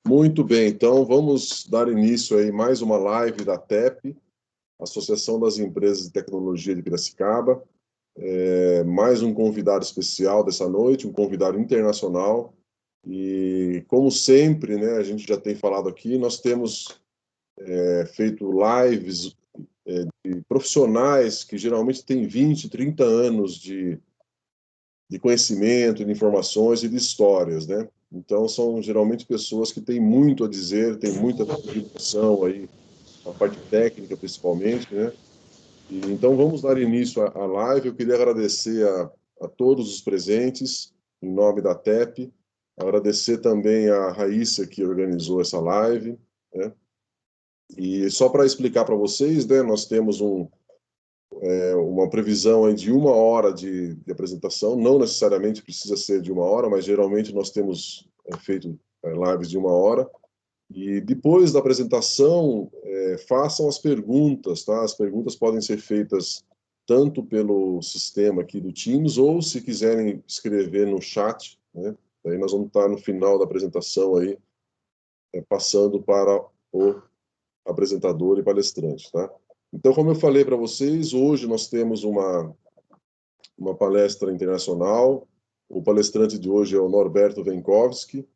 Muito bem, então vamos dar início aí mais uma live da TEP, Associação das Empresas de Tecnologia de Piracicaba. Mais um convidado especial dessa noite, um convidado internacional. E, como sempre, né, a gente já tem falado aqui, nós temos feito lives de profissionais que geralmente têm 20, 30 anos de conhecimento, de informações e de histórias, né? Então, são geralmente pessoas que têm muito a dizer, têm muita contribuição aí, a parte técnica principalmente, né? E, então, vamos dar início à live. Eu queria agradecer a todos os presentes, em nome da TEP, agradecer também a Raíssa, que organizou essa live, né? E só para explicar para vocês, né, nós temos uma previsão aí de 1 hora de apresentação, não necessariamente precisa ser de 1 hora, mas geralmente nós temos feito lives de 1 hora. E depois da apresentação, façam as perguntas, tá? As perguntas podem ser feitas tanto pelo sistema aqui do Teams, ou se quiserem escrever no chat, né? Aí nós vamos estar no final da apresentação aí, passando para o apresentador e palestrante, tá? Então, como eu falei para vocês, hoje nós temos uma palestra internacional. O palestrante de hoje é o Norberto Venkowski.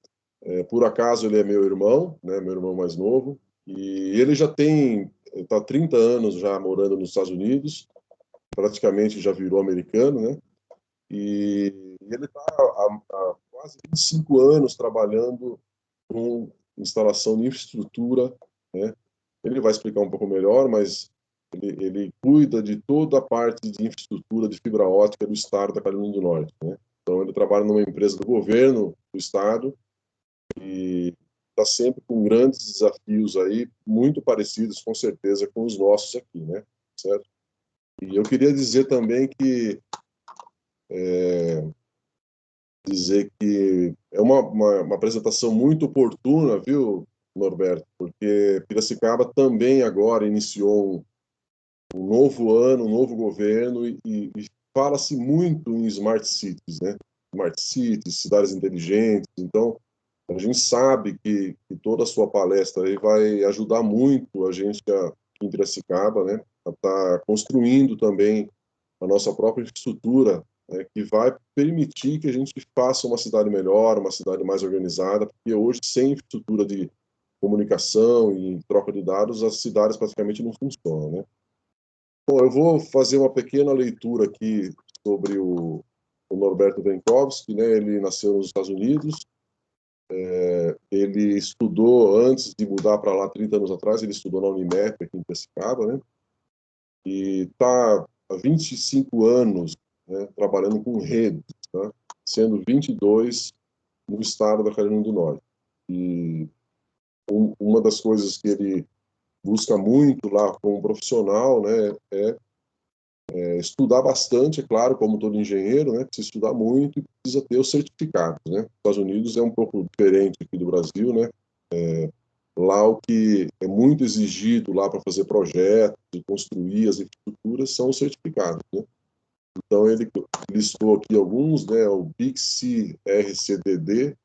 Por acaso, ele é meu irmão, né, meu irmão mais novo, e ele já está há 30 anos já morando nos Estados Unidos, praticamente já virou americano, né? E ele está há quase 25 anos trabalhando com instalação de infraestrutura, né? Ele vai explicar um pouco melhor, mas ele cuida de toda a parte de infraestrutura de fibra ótica do estado da Carolina do Norte, né? Então, ele trabalha numa empresa do governo do estado e está sempre com grandes desafios aí, muito parecidos, com certeza, com os nossos aqui, né? Certo? E eu queria dizer também que é uma apresentação muito oportuna, viu, Norberto? Porque Piracicaba também agora iniciou um novo ano, um novo governo e fala-se muito em smart cities, né? Smart cities, cidades inteligentes. Então, a gente sabe que toda a sua palestra aí vai ajudar muito a gente em Piracicaba, né? A estar construindo também a nossa própria infraestrutura, né, que vai permitir que a gente faça uma cidade melhor, uma cidade mais organizada, porque hoje, sem infraestrutura de comunicação e troca de dados, as cidades praticamente não funcionam, né? Bom, eu vou fazer uma pequena leitura aqui sobre o Norberto Venkowski, né? Ele nasceu nos Estados Unidos, ele estudou, antes de mudar para lá 30 anos atrás, ele estudou na Unimep, aqui em Piracicaba, né? E está há 25 anos, né, trabalhando com redes, tá? Sendo 22 no estado da Carolina do Norte. E uma das coisas que ele busca muito lá como profissional, né, estudar bastante, é claro, como todo engenheiro, né, precisa estudar muito e precisa ter os certificados, né? Os Estados Unidos é um pouco diferente aqui do Brasil, né? Lá o que é muito exigido lá para fazer projetos e construir as infraestruturas são os certificados, né? Então ele listou aqui alguns, né? O BICSI RCDD,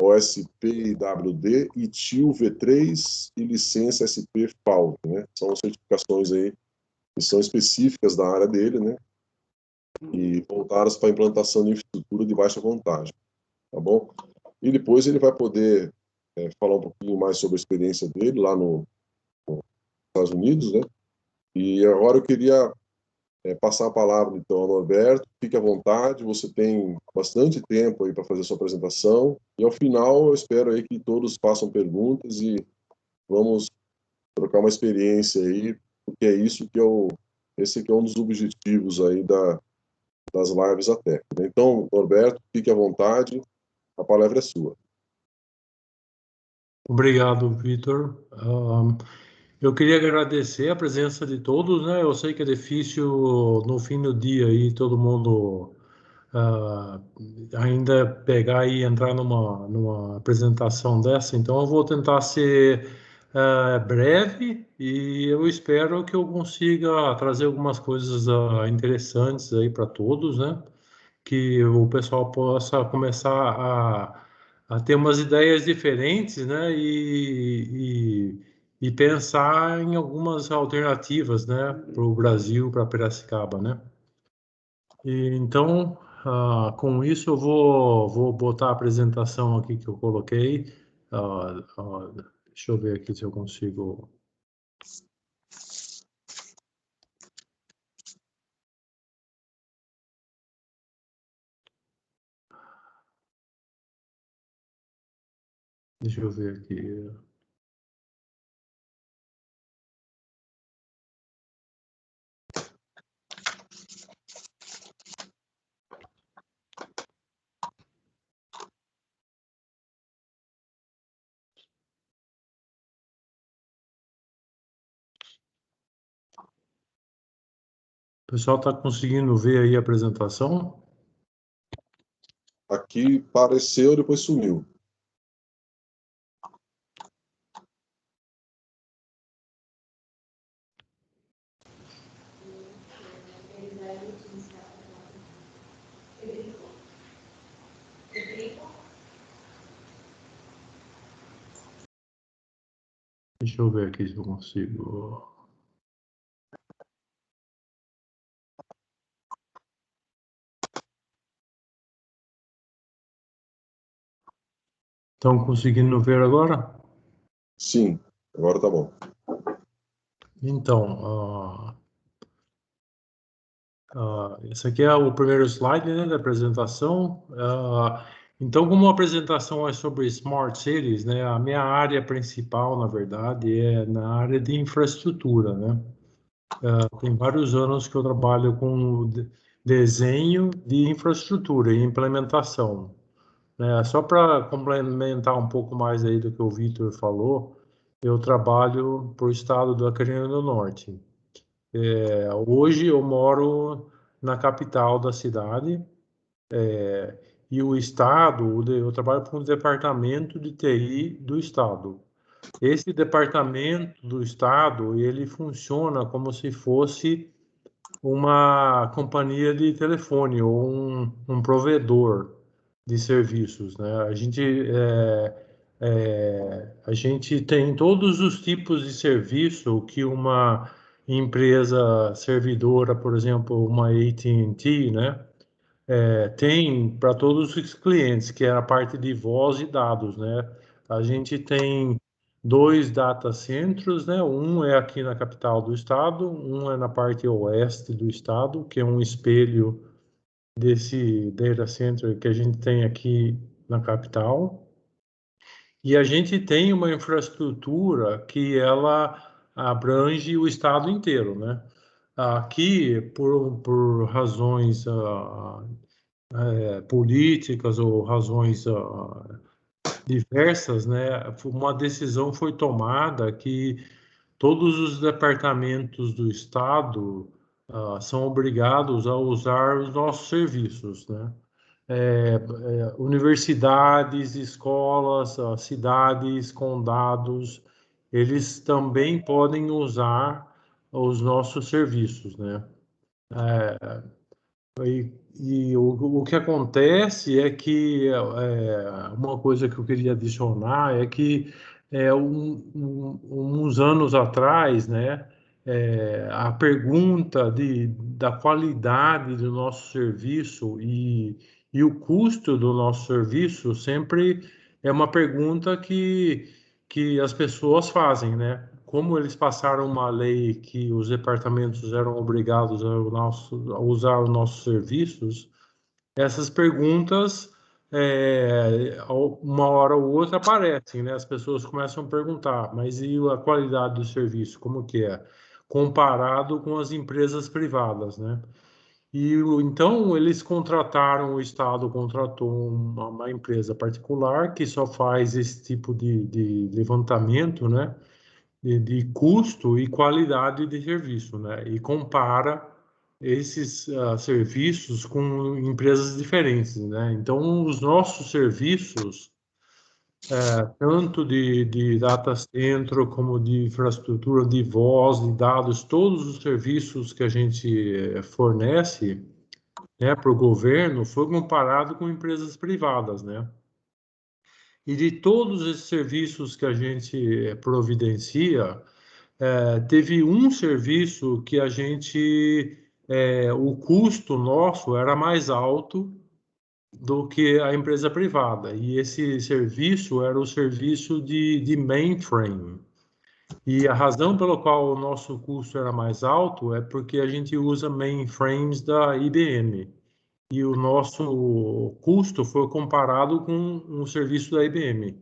OSP-IWD, ITIL V3 e licença SP FAL, né? São certificações aí que são específicas da área dele, né? E voltadas para a implantação de infraestrutura de baixa voltagem, tá bom? E depois ele vai poder falar um pouquinho mais sobre a experiência dele lá nos Estados Unidos, né? E agora eu queria passar a palavra, então, ao Norberto. Fique à vontade, você tem bastante tempo aí para fazer a sua apresentação. E, ao final, eu espero aí que todos façam perguntas e vamos trocar uma experiência aí, porque é isso que esse aqui é um dos objetivos aí das lives até. Então, Norberto, fique à vontade, a palavra é sua. Obrigado, Vitor. Eu queria agradecer a presença de todos, né? Eu sei que é difícil no fim do dia aí todo mundo ah, ainda pegar e entrar numa apresentação dessa, então eu vou tentar ser breve e eu espero que eu consiga trazer algumas coisas interessantes aí para todos, né? Que o pessoal possa começar a ter umas ideias diferentes, né? E pensar em algumas alternativas, né? Para o Brasil, para Piracicaba, né? E, então, com isso, eu vou botar a apresentação aqui que eu coloquei. Deixa eu ver aqui se eu consigo. Deixa eu ver aqui. O pessoal está conseguindo ver aí a apresentação? Aqui apareceu, depois sumiu. Deixa eu ver aqui se eu consigo. Estão conseguindo ver agora? Sim, agora tá bom. Então, esse aqui é o primeiro slide, né, da apresentação. Então, como a apresentação é sobre Smart Cities, né, a minha área principal, na verdade, é na área de infraestrutura, né? Tem vários anos que eu trabalho com desenho de infraestrutura e implementação, né? Só para complementar um pouco mais aí do que o Vitor falou, eu trabalho para o estado do Acre do Norte. Hoje eu moro na capital da cidade, e o estado, eu trabalho para um departamento de TI do estado. Esse departamento do estado, ele funciona como se fosse uma companhia de telefone ou um provedor de serviços, né? A gente tem todos os tipos de serviço que uma empresa servidora, por exemplo, uma AT&T, né? Tem para todos os clientes, que é a parte de voz e dados, né? A gente tem dois data centers, né? Um é aqui na capital do estado, um é na parte oeste do estado, que é um espelho desse data center que a gente tem aqui na capital. E a gente tem uma infraestrutura que ela abrange o estado inteiro, né? Aqui, por razões políticas ou razões diversas, né, uma decisão foi tomada que todos os departamentos do Estado são obrigados a usar os nossos serviços, né? Universidades, escolas, cidades, condados, eles também podem usar os nossos serviços, né? E o que acontece é que uma coisa que eu queria adicionar é que uns anos atrás, né, a pergunta da qualidade do nosso serviço e o custo do nosso serviço sempre é uma pergunta que as pessoas fazem, né? Como eles passaram uma lei que os departamentos eram obrigados a usar os nossos serviços, essas perguntas, uma hora ou outra aparecem, né? As pessoas começam a perguntar, mas e a qualidade do serviço, como que é? Comparado com as empresas privadas, né? Então eles contrataram, o Estado contratou uma empresa particular que só faz esse tipo de levantamento, né? De custo e qualidade de serviço, né? E compara esses serviços com empresas diferentes, né? Então, os nossos serviços, tanto de data center como de infraestrutura de voz, de dados, todos os serviços que a gente fornece, né, para o governo, foi comparado com empresas privadas, né? E de todos esses serviços que a gente providencia, teve um serviço que a gente, o custo nosso era mais alto do que a empresa privada. E esse serviço era o serviço de mainframe. E a razão pela qual o nosso custo era mais alto é porque a gente usa mainframes da IBM. E o nosso custo foi comparado com um serviço da IBM.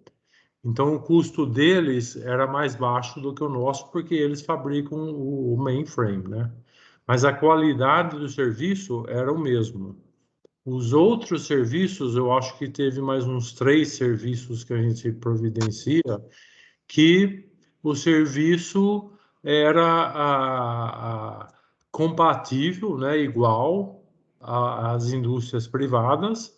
Então, o custo deles era mais baixo do que o nosso, porque eles fabricam o mainframe, né? Mas a qualidade do serviço era o mesmo. Os outros serviços, eu acho que teve mais uns 3 serviços que a gente providencia, que o serviço era compatível, né, igual às indústrias privadas,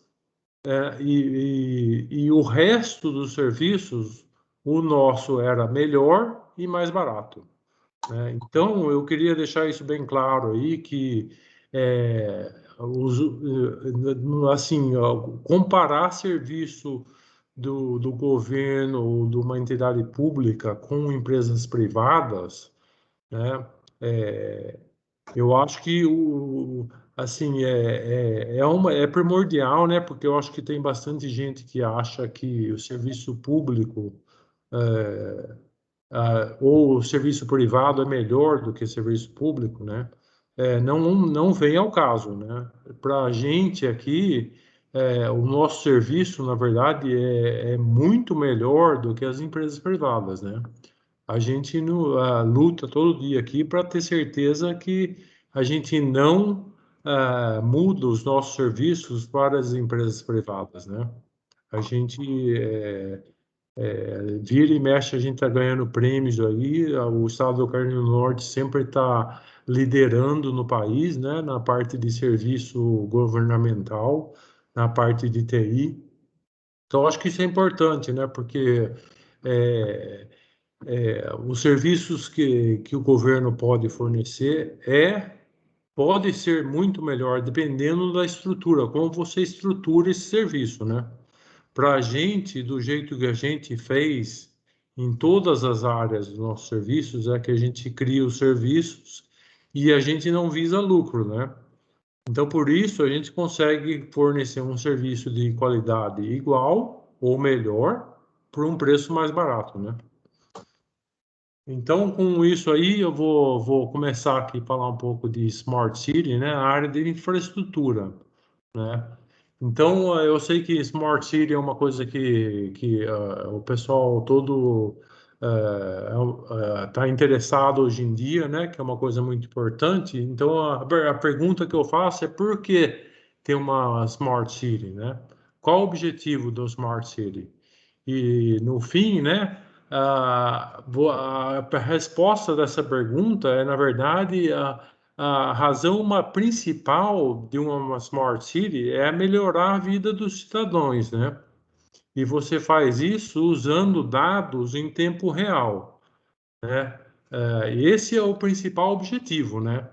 e o resto dos serviços, o nosso era melhor e mais barato, né? Então, eu queria deixar isso bem claro aí, que assim, comparar serviço do governo ou de uma entidade pública com empresas privadas, né? Eu acho que assim é primordial, né? Porque eu acho que tem bastante gente que acha que o serviço público ou o serviço privado é melhor do que o serviço público, né? Não vem ao caso, né? Para a gente aqui, o nosso serviço, na verdade, é muito melhor do que as empresas privadas, né? A gente luta todo dia aqui para ter certeza que a gente não muda os nossos serviços para as empresas privadas, né? A gente vira e mexe, a gente está ganhando prêmios aí. O estado do Carolina do Norte sempre está liderando no país, né? Na parte de serviço governamental, na parte de TI. Então, acho que isso é importante, né? Porque é, os serviços que o governo pode fornecer pode ser muito melhor, dependendo da estrutura, como você estrutura esse serviço, né? Para a gente, do jeito que a gente fez em todas as áreas dos nossos serviços, é que a gente cria os serviços e a gente não visa lucro, né? Então, por isso, a gente consegue fornecer um serviço de qualidade igual ou melhor por um preço mais barato, né? Então, com isso aí, eu vou começar aqui a falar um pouco de Smart City, né? A área de infraestrutura, né? Então, eu sei que Smart City é uma coisa que o pessoal todo está interessado hoje em dia, né? Que é uma coisa muito importante. Então, a pergunta que eu faço é por que ter uma Smart City, né? Qual o objetivo do Smart City? E, no fim, né? A resposta dessa pergunta é, na verdade, a razão principal de uma Smart City é melhorar a vida dos cidadãos, né? E você faz isso usando dados em tempo real, né? Esse é o principal objetivo, né?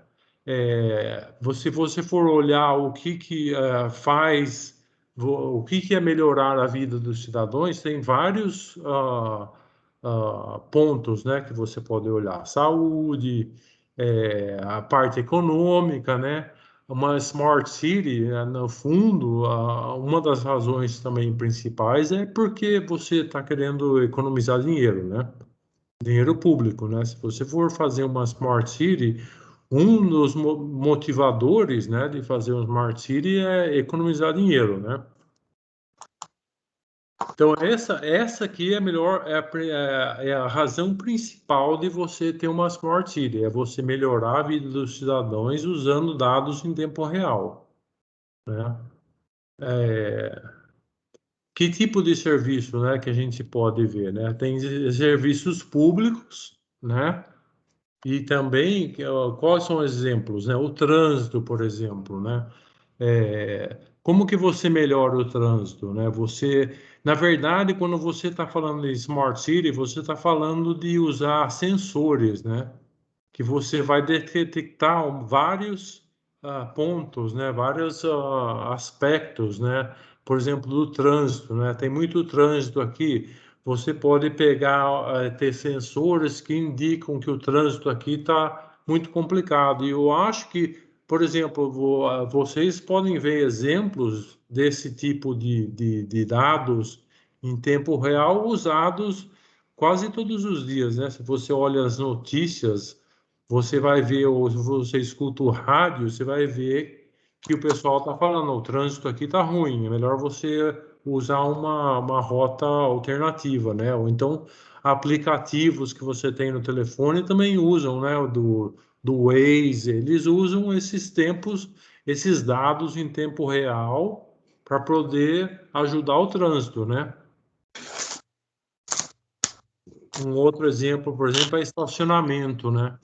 Se você for olhar o que faz, o que é melhorar a vida dos cidadãos, tem vários pontos, né, que você pode olhar. Saúde, a parte econômica, né? Uma Smart City, no fundo, uma das razões também principais é porque você está querendo economizar dinheiro, né? Dinheiro público, né? Se você for fazer uma Smart City, um dos motivadores, né, de fazer uma Smart City é economizar dinheiro, né? Então, essa aqui é a melhor, é a razão principal de você ter uma Smart City, é você melhorar a vida dos cidadãos usando dados em tempo real, né? Que tipo de serviço, né, que a gente pode ver, né? Tem serviços públicos, né? E também, quais são os exemplos, né? O trânsito, por exemplo, né? Como que você melhora o trânsito, né? Na verdade, quando você está falando de Smart City, você está falando de usar sensores, né? Que você vai detectar vários pontos, né? Vários aspectos, né? por exemplo, do trânsito, né? Tem muito trânsito aqui. Você pode pegar, ter sensores que indicam que o trânsito aqui está muito complicado. E eu acho que, por exemplo, vocês podem ver exemplos desse tipo de dados em tempo real usados quase todos os dias, né? Se você olha as notícias, você vai ver, ou se você escuta o rádio, você vai ver que o pessoal está falando, o trânsito aqui está ruim, é melhor você usar uma rota alternativa, né? Ou então aplicativos que você tem no telefone também usam, né? Do Waze, eles usam esses tempos, esses dados em tempo real para poder ajudar o trânsito, né? Um outro exemplo, por exemplo, é estacionamento, né?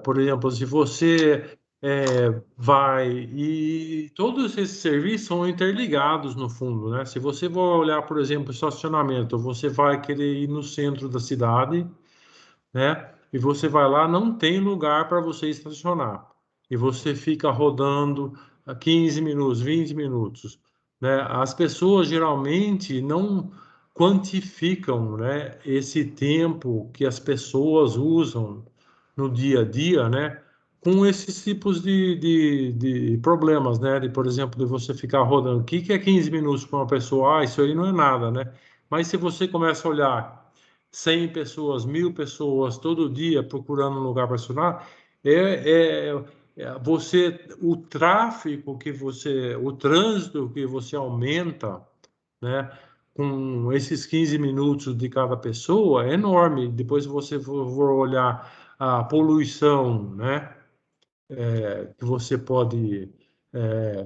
Por exemplo, se você vai e todos esses serviços são interligados no fundo, né? Se você for olhar, por exemplo, estacionamento, você vai querer ir no centro da cidade, né? E você vai lá, não tem lugar para você estacionar. E você fica rodando 15 minutos, 20 minutos, né? As pessoas geralmente não quantificam, né, esse tempo que as pessoas usam no dia a dia, né? Com esses tipos de problemas, né? De, por exemplo, de você ficar rodando. O que que é 15 minutos para uma pessoa? Ah, isso aí não é nada, né? Mas se você começa a olhar 100 pessoas, 1000 pessoas todo dia procurando um lugar para estacionar, o tráfego que você, o trânsito que você aumenta, né, com esses 15 minutos de cada pessoa é enorme. Depois você for olhar a poluição, né, que você pode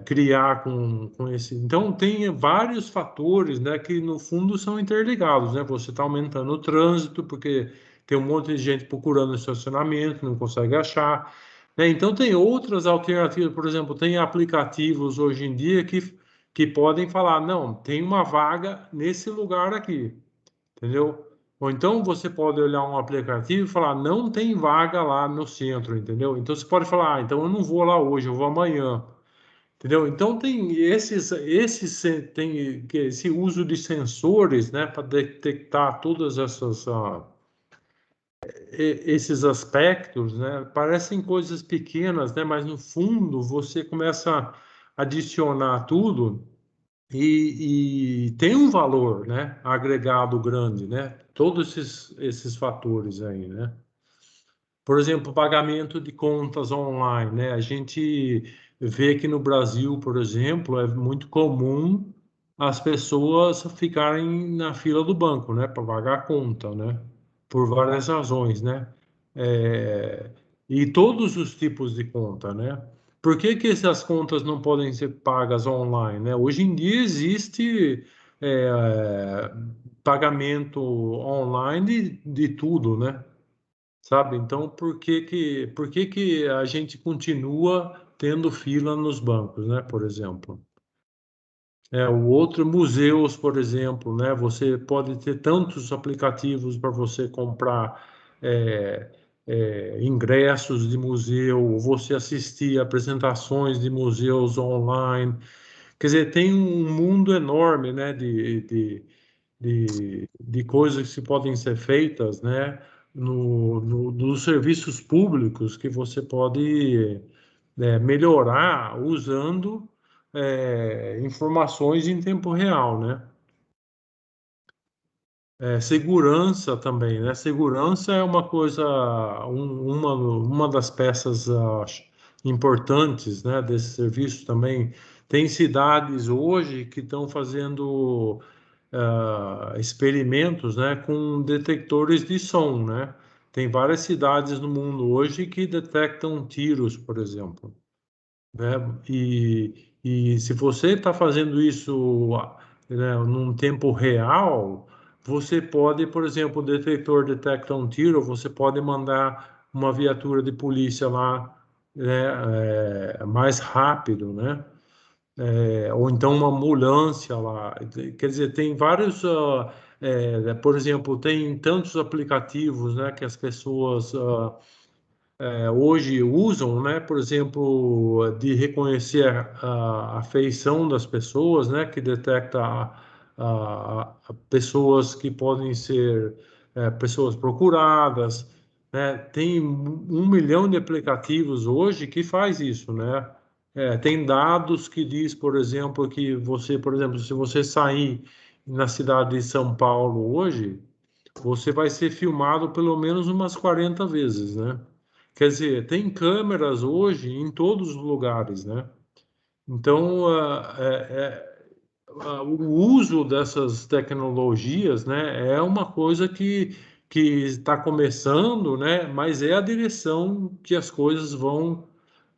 criar com esse. Então, tem vários fatores, né, que no fundo são interligados, né? Você está aumentando o trânsito, porque tem um monte de gente procurando estacionamento, não consegue achar, né? Então, tem outras alternativas, por exemplo, tem aplicativos hoje em dia que podem falar, não, tem uma vaga nesse lugar aqui, entendeu? Ou então você pode olhar um aplicativo e falar, não tem vaga lá no centro, entendeu? Então você pode falar, então eu não vou lá hoje, eu vou amanhã, entendeu? Então tem esse uso de sensores, né, para detectar todas esses aspectos, né? Parecem coisas pequenas, né? Mas no fundo você começa a adicionar tudo e tem um valor, né, agregado grande, né? Todos esses fatores aí, né? Por exemplo, pagamento de contas online, né? A gente vê que no Brasil, por exemplo, é muito comum as pessoas ficarem na fila do banco, né, para pagar a conta, né? Por várias razões, né? É, e todos os tipos de conta, né? Por que que essas contas não podem ser pagas online, né? Hoje em dia existe pagamento online de tudo, né? Sabe? Então, por que que a gente continua tendo fila nos bancos, né? Por exemplo. O outro, museus, por exemplo, né? Você pode ter tantos aplicativos para você comprar é, ingressos de museu, você assistir apresentações de museus online. Quer dizer, tem um mundo enorme, né? De coisas que podem ser feitas, né, nos serviços públicos que você pode melhorar usando informações em tempo real, né? Segurança também, né? Segurança é uma coisa, uma das peças importantes, né, desse serviço também. Tem cidades hoje que estão fazendo experimentos, né, com detectores de som, né? Tem várias cidades no mundo hoje que detectam tiros, por exemplo, né? E se você está fazendo isso, né, num tempo real, você pode, por exemplo, o detetor detecta um tiro, você pode mandar uma viatura de polícia lá, né, mais rápido, né? Ou então uma ambulância lá. Quer dizer, tem vários, por exemplo, tem tantos aplicativos, né, que as pessoas hoje usam, né, por exemplo, de reconhecer a feição das pessoas, né, que detecta a pessoas que podem ser pessoas procuradas, né, tem 1 milhão de aplicativos hoje que faz isso, né. Tem dados que diz, por exemplo, que você, por exemplo, se você sair na cidade de São Paulo hoje, você vai ser filmado pelo menos umas 40 vezes, né? Quer dizer, tem câmeras hoje em todos os lugares, né? Então, o uso dessas tecnologias, né, é uma coisa que está começando, né? Mas é a direção que as coisas vão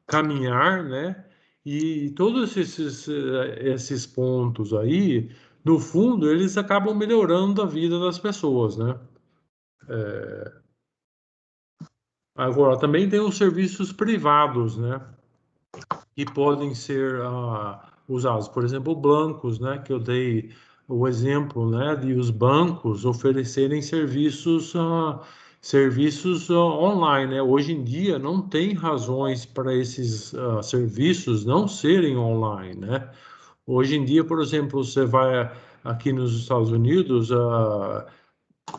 caminhar, né? E todos esses pontos aí, no fundo, eles acabam melhorando a vida das pessoas, né? Agora, também tem os serviços privados, né? Que podem ser usados. Por exemplo, bancos, né? Que eu dei o exemplo, né? De os bancos oferecerem serviços online, né? Hoje em dia não tem razões para esses serviços não serem online, né? Hoje em dia, por exemplo, você vai aqui nos Estados Unidos,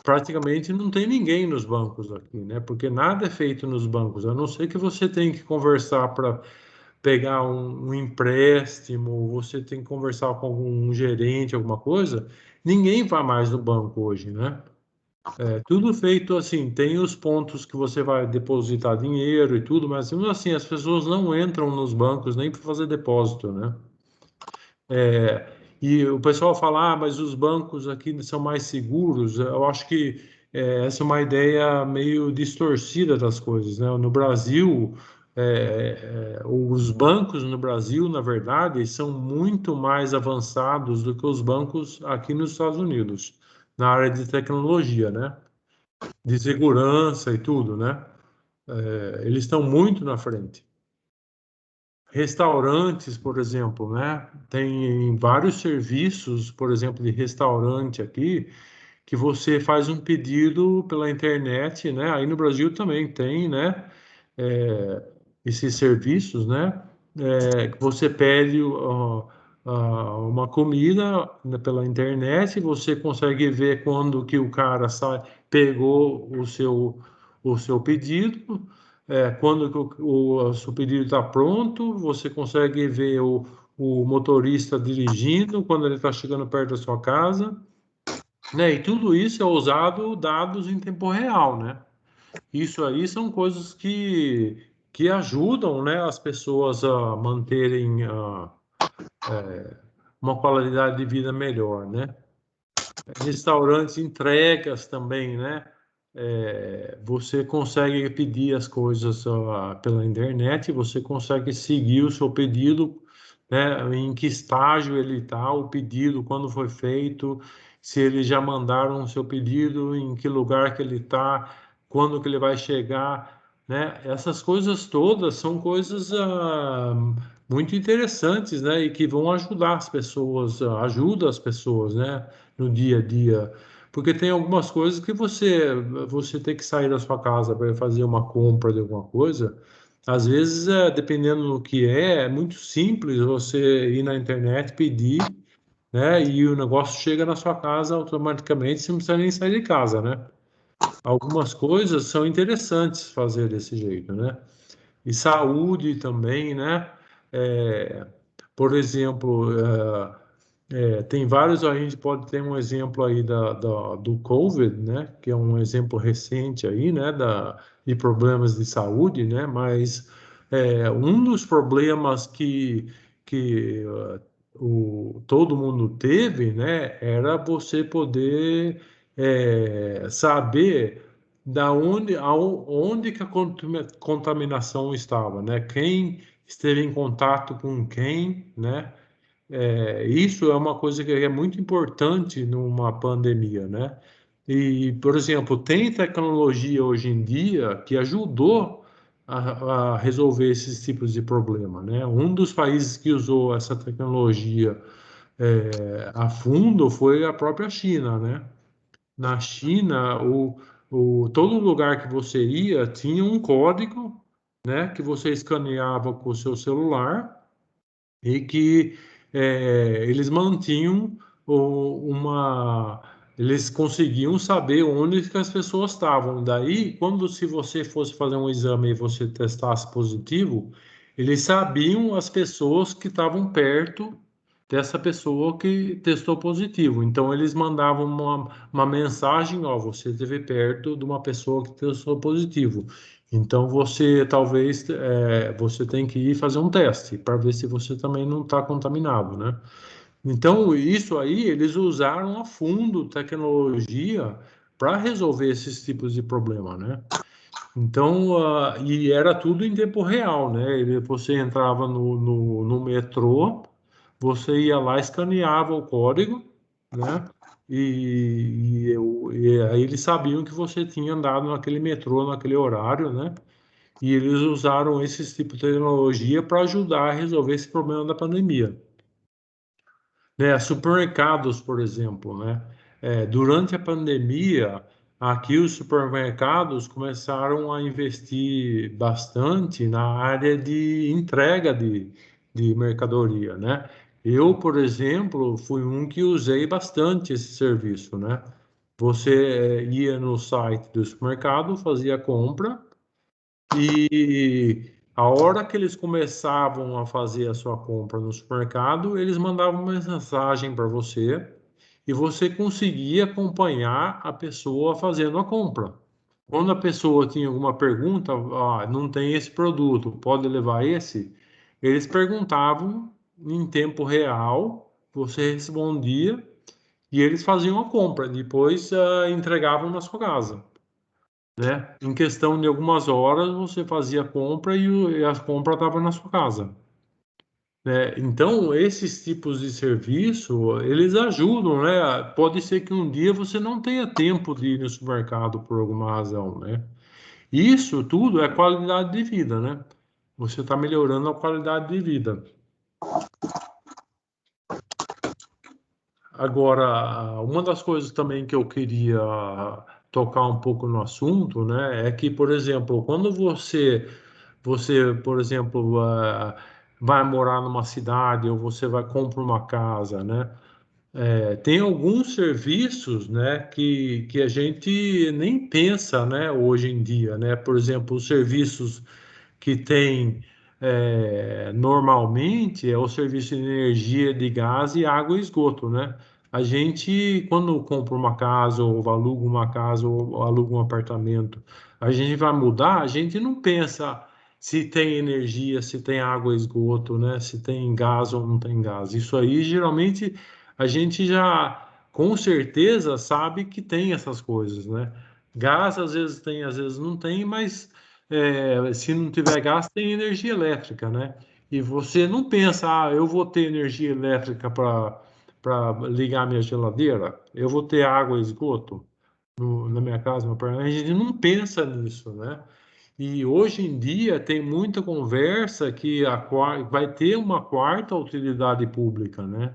praticamente não tem ninguém nos bancos aqui, né? Porque nada é feito nos bancos, a não ser que você tem que conversar para pegar um empréstimo, você tem que conversar com algum gerente, alguma coisa. Ninguém vai mais no banco hoje, né? É tudo feito assim, tem os pontos que você vai depositar dinheiro e tudo, mas mesmo assim as pessoas não entram nos bancos nem para fazer depósito, né? E o pessoal fala, mas os bancos aqui são mais seguros. Eu acho que essa é uma ideia meio distorcida das coisas, né? No Brasil, os bancos no Brasil, na verdade, são muito mais avançados do que os bancos aqui nos Estados Unidos, na área de tecnologia, né? De segurança e tudo, né? Eles estão muito na frente. Restaurantes, por exemplo, né? Tem vários serviços, por exemplo, de restaurante aqui, que você faz um pedido pela internet, né? Aí no Brasil também tem, né? É, esses serviços, né? Que você pede uma comida, né, pela internet, você consegue ver quando que o cara pegou o seu pedido, quando que o seu pedido está pronto, você consegue ver o motorista dirigindo quando ele está chegando perto da sua casa, né? E tudo isso é usado dados em tempo real, né? Isso aí são coisas que ajudam, né, as pessoas a manterem uma qualidade de vida melhor, né? Restaurantes, entregas também, né? Você consegue pedir as coisas pela internet, você consegue seguir o seu pedido, né? Em que estágio ele está, o pedido, quando foi feito, se eles já mandaram o seu pedido, em que lugar que ele está, quando que ele vai chegar, né? Essas coisas todas são coisas muito interessantes, né? E que vão ajudar as pessoas, ajuda as pessoas, né? No dia a dia. Porque tem algumas coisas que você tem que sair da sua casa para fazer uma compra de alguma coisa. Às vezes, dependendo do que é muito simples você ir na internet, pedir, né? E o negócio chega na sua casa automaticamente, você não precisa nem sair de casa, né? Algumas coisas são interessantes fazer desse jeito, né? E saúde também, né? É, por exemplo, tem vários, a gente pode ter um exemplo aí do COVID, né, que é um exemplo recente aí, né, de problemas de saúde, né, mas um dos problemas que todo mundo teve, né, era você poder saber onde que a contaminação estava, né, quem esteve em contato com quem, né, isso é uma coisa que é muito importante numa pandemia, né? E, por exemplo, tem tecnologia hoje em dia que ajudou a resolver esses tipos de problema, né? Um dos países que usou essa tecnologia a fundo foi a própria China, né? Na China, todo lugar que você ia tinha um código, né, que você escaneava com o seu celular e que eles mantinham eles conseguiam saber onde que as pessoas estavam. Daí, se você fosse fazer um exame e você testasse positivo, eles sabiam as pessoas que estavam perto dessa pessoa que testou positivo. Então, eles mandavam uma mensagem: ó, você esteve perto de uma pessoa que testou positivo. Então, você tem que ir fazer um teste para ver se você também não está contaminado, né? Então, isso aí, eles usaram a fundo tecnologia para resolver esses tipos de problema, né? Então, e era tudo em tempo real, né? Você entrava no metrô, você ia lá, escaneava o código, né? E aí eles sabiam que você tinha andado naquele metrô, naquele horário, né? E eles usaram esse tipo de tecnologia para ajudar a resolver esse problema da pandemia, né? Supermercados, por exemplo, né? Durante a pandemia, aqui os supermercados começaram a investir bastante na área de entrega de mercadoria, né? Eu, por exemplo, fui um que usei bastante esse serviço, né? Você ia no site do supermercado, fazia a compra e a hora que eles começavam a fazer a sua compra no supermercado, eles mandavam uma mensagem para você e você conseguia acompanhar a pessoa fazendo a compra. Quando a pessoa tinha alguma pergunta, não tem esse produto, pode levar esse? Eles perguntavam em tempo real, você respondia e eles faziam a compra. Depois, entregavam na sua casa, né? Em questão de algumas horas, você fazia a compra e a compra estava na sua casa, né? Então, esses tipos de serviço, eles ajudam, né? Pode ser que um dia você não tenha tempo de ir no supermercado por alguma razão, né? Isso tudo é qualidade de vida, né? Você está melhorando a qualidade de vida. Agora, uma das coisas também que eu queria tocar um pouco no assunto, né, é que, por exemplo, quando por exemplo, vai morar numa cidade ou você vai comprar uma casa, né, tem alguns serviços, né, que a gente nem pensa, né, hoje em dia, né, por exemplo, os serviços que tem normalmente é o serviço de energia, de gás e água e esgoto, né? A gente, quando compra uma casa, ou aluga uma casa, ou aluga um apartamento, a gente vai mudar, a gente não pensa se tem energia, se tem água e esgoto, né? Se tem gás ou não tem gás. Isso aí, geralmente, a gente já, com certeza, sabe que tem essas coisas, né? Gás, às vezes tem, às vezes não tem, mas se não tiver gás, tem energia elétrica, né? E você não pensa, eu vou ter energia elétrica para ligar minha geladeira, eu vou ter água e esgoto na minha casa, no apartamento. A gente não pensa nisso, né? E hoje em dia tem muita conversa que vai ter uma quarta utilidade pública, né?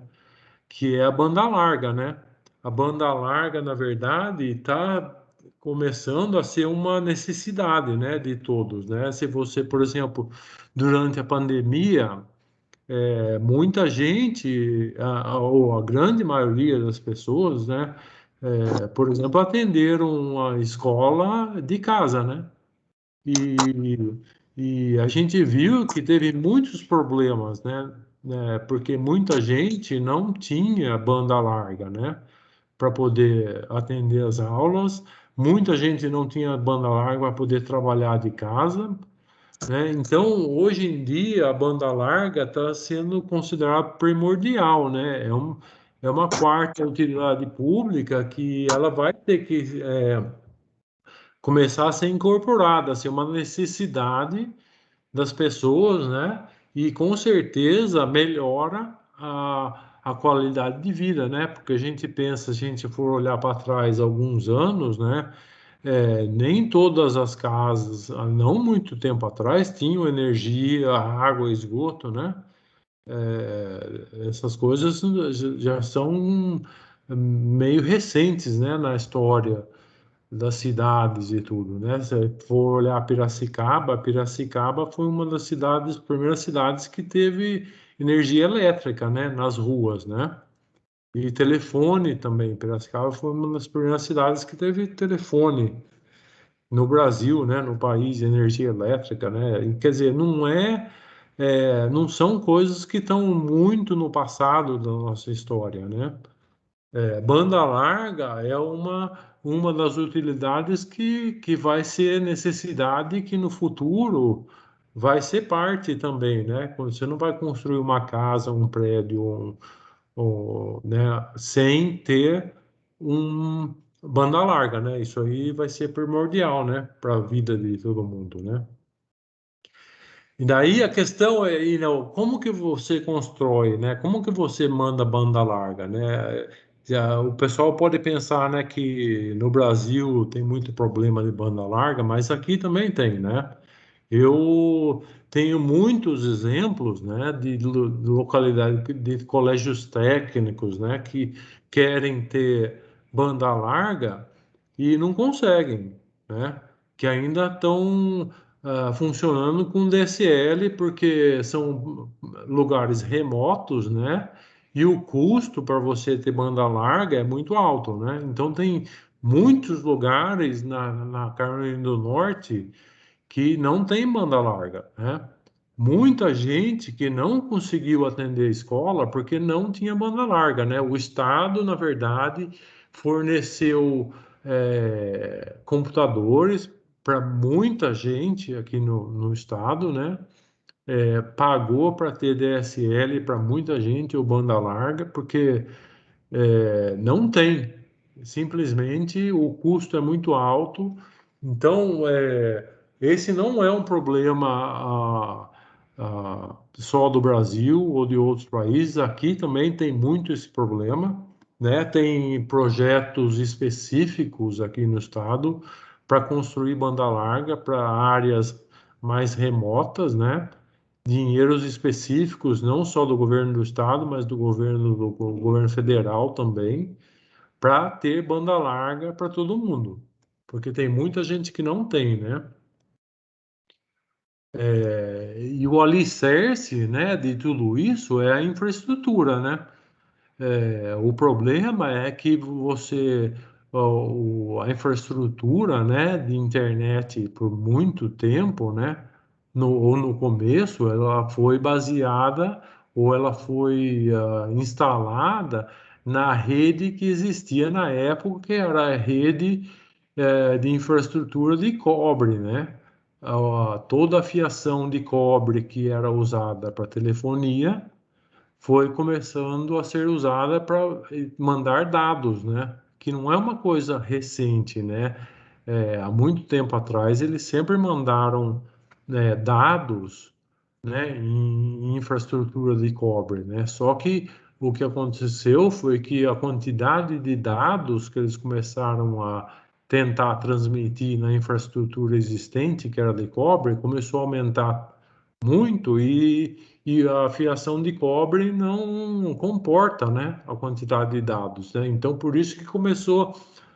Que é a banda larga, né? A banda larga, na verdade, está começando a ser uma necessidade, né, de todos, né? Se você, por exemplo, durante a pandemia, muita gente, ou a grande maioria das pessoas, né, por exemplo, atenderam a escola de casa, né? E, e a gente viu que teve muitos problemas, né? Porque muita gente não tinha banda larga, né? Para poder atender as aulas. Muita gente não tinha banda larga para poder trabalhar de casa, né? Então, hoje em dia, a banda larga está sendo considerada primordial, né? É uma quarta utilidade pública que ela vai ter que começar a ser incorporada, a ser uma necessidade das pessoas, né? E com certeza melhora a qualidade de vida, né? Porque a gente pensa, se a gente for olhar para trás alguns anos, né? Nem todas as casas, há não muito tempo atrás, tinham energia, água, esgoto, né? Essas coisas já são meio recentes, né, na história. das cidades e tudo, né? Se for olhar Piracicaba, Piracicaba foi uma das primeiras cidades que teve energia elétrica, né? Nas ruas, né? E telefone também. Piracicaba foi uma das primeiras cidades que teve telefone no Brasil, né? No país, energia elétrica, né? E, quer dizer, não são coisas que estão muito no passado da nossa história, né? Banda larga é uma das utilidades que vai ser necessidade que no futuro vai ser parte também, né? Quando você não vai construir uma casa, um prédio, né, sem ter um banda larga, né? Isso aí vai ser primordial, né, para a vida de todo mundo, né? E daí a questão é, como que você constrói, né? Como que você manda banda larga, né? Já, o pessoal pode pensar, né, que no Brasil tem muito problema de banda larga, mas aqui também tem, né? Eu tenho muitos exemplos, né, de localidade, de colégios técnicos, né, que querem ter banda larga e não conseguem, né, que ainda estão funcionando com DSL porque são lugares remotos, né, e o custo para você ter banda larga é muito alto, né. Então tem muitos lugares na Carolina do Norte que não tem banda larga, né? Muita gente que não conseguiu atender a escola porque não tinha banda larga, né? O Estado, na verdade, forneceu computadores para muita gente aqui no estado, né? Pagou para ter DSL para muita gente ou banda larga, porque não tem. Simplesmente o custo é muito alto. Então, esse não é um problema só do Brasil ou de outros países. Aqui também tem muito esse problema, né? Tem projetos específicos aqui no estado para construir banda larga para áreas mais remotas, né? Dinheiros específicos, não só do governo do estado, mas do governo federal também, para ter banda larga para todo mundo, porque tem muita gente que não tem, né? E o alicerce, né, de tudo isso é a infraestrutura, né? O problema é que a infraestrutura, né, de internet por muito tempo, né, ou no começo, ela foi baseada ou ela foi instalada na rede que existia na época, que era a rede de infraestrutura de cobre, né? Toda a fiação de cobre que era usada para telefonia foi começando a ser usada para mandar dados, né? Que não é uma coisa recente, né? Há muito tempo atrás eles sempre mandaram, né, dados, né, em infraestrutura de cobre, né? Só que o que aconteceu foi que a quantidade de dados que eles começaram a tentar transmitir na infraestrutura existente, que era de cobre, começou a aumentar muito e a fiação de cobre não comporta, né, a quantidade de dados, né? Então, por isso que começou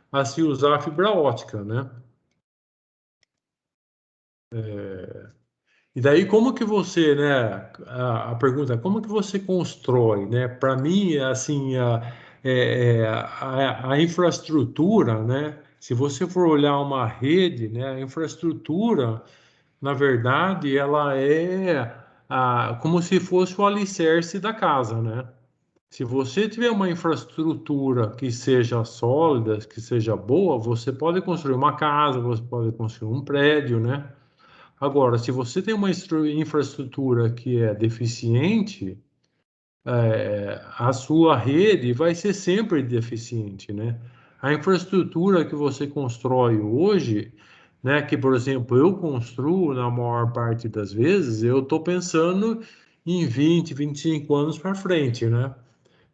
a se usar a fibra ótica, né? E daí, como que você, né, a pergunta, como que você constrói, né? Para mim, assim, a infraestrutura, né? Se você for olhar uma rede, né, a infraestrutura, na verdade, ela é como se fosse o alicerce da casa, né? Se você tiver uma infraestrutura que seja sólida, que seja boa, você pode construir uma casa, você pode construir um prédio, né? Agora, se você tem uma infraestrutura que é deficiente, a sua rede vai ser sempre deficiente, né? A infraestrutura que você constrói hoje, né, que, por exemplo, eu construo na maior parte das vezes, eu estou pensando em 20, 25 anos para frente, né?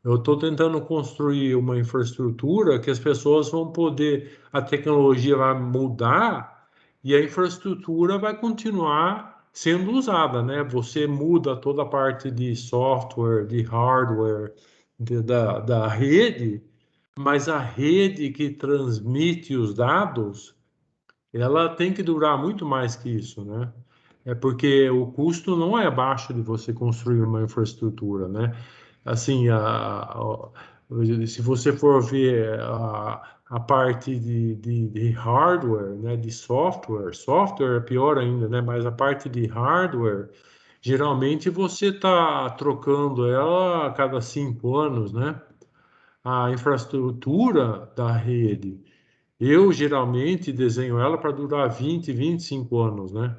Eu estou tentando construir uma infraestrutura que as pessoas vão poder, a tecnologia vai mudar e a infraestrutura vai continuar sendo usada, né? Você muda toda a parte de software, de hardware, da rede, mas a rede que transmite os dados, ela tem que durar muito mais que isso, né? É porque o custo não é baixo de você construir uma infraestrutura, né? Assim, se você for ver a parte de hardware, né, de software é pior ainda, né? Mas a parte de hardware, geralmente você está trocando ela a cada 5 anos, né? A infraestrutura da rede, eu geralmente desenho ela para durar 25 anos, né?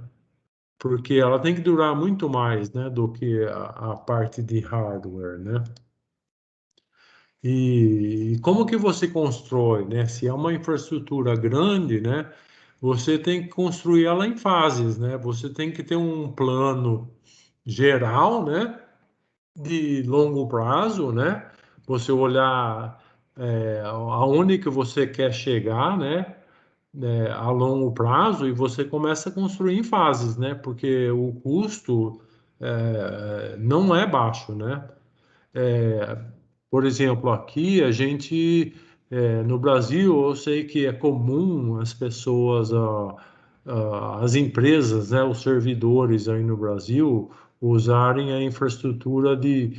Porque ela tem que durar muito mais, né, do que a parte de hardware, né? E como que você constrói, né? Se é uma infraestrutura grande, né? Você tem que construir ela em fases, né? Você tem que ter um plano geral, né? De longo prazo, né? Você olhar aonde que você quer chegar, né, a longo prazo e você começa a construir em fases, né? Porque o custo não é baixo, né? É, por exemplo, aqui a gente, no Brasil, eu sei que é comum as pessoas, as empresas, né, os servidores aí no Brasil usarem a infraestrutura de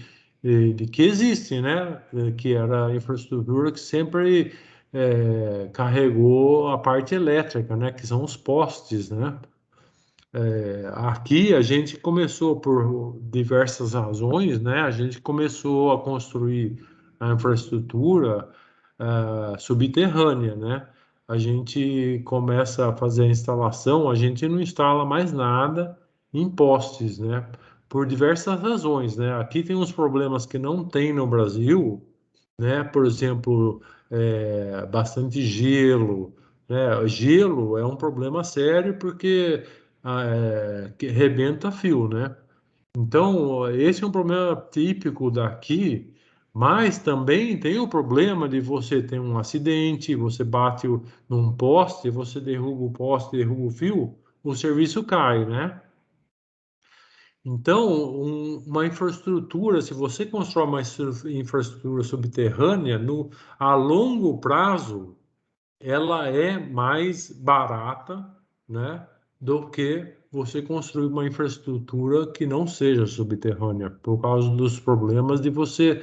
que existe, né, que era a infraestrutura que sempre carregou a parte elétrica, né, que são os postes, né. Aqui a gente começou por diversas razões, né? A gente começou a construir a infraestrutura subterrânea, né? A gente começa a fazer a instalação, a gente não instala mais nada em postes, né? Por diversas razões, né? Aqui tem uns problemas que não tem no Brasil, né? Por exemplo, bastante gelo, né? Gelo é um problema sério porque que rebenta fio, né? Então, esse é um problema típico daqui, mas também tem o problema de você ter um acidente, você bate num poste, você derruba o poste, derruba o fio, o serviço cai, né? Então, uma infraestrutura, se você constrói uma infraestrutura subterrânea, a longo prazo, ela é mais barata, né, do que você construir uma infraestrutura que não seja subterrânea, por causa dos problemas de você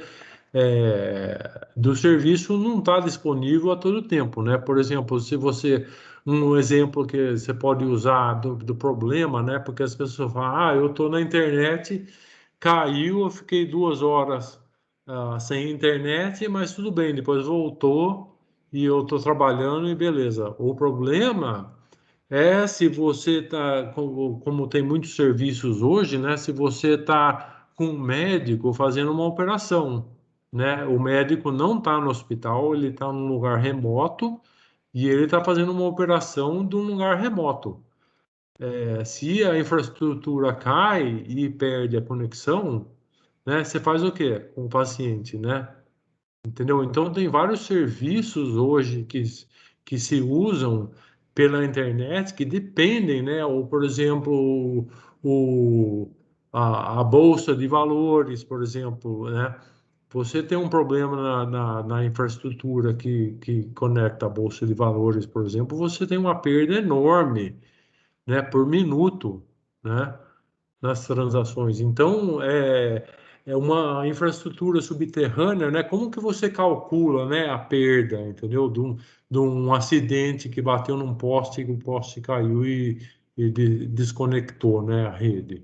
do serviço não estar disponível a todo tempo, né? Por exemplo, se você um exemplo que você pode usar do problema, né? Porque as pessoas falam, eu estou na internet, caiu, eu fiquei 2 horas sem internet, mas tudo bem, depois voltou e eu estou trabalhando e beleza. O problema se você está, como tem muitos serviços hoje, né? Se você está com um médico fazendo uma operação, né? O médico não está no hospital, ele está num lugar remoto e ele está fazendo uma operação de um lugar remoto. Se a infraestrutura cai e perde a conexão, né? Você faz o quê com o paciente, né? Entendeu? Então, tem vários serviços hoje que se usam pela internet que dependem, né? Ou, por exemplo, a Bolsa de Valores, por exemplo, né? Você tem um problema na infraestrutura que conecta a Bolsa de Valores, por exemplo, você tem uma perda enorme, né? Por minuto, né? Nas transações. Então, é uma infraestrutura subterrânea, né? Como que você calcula, né, a perda, entendeu? De um acidente que bateu num poste e o poste caiu e desconectou, né, a rede,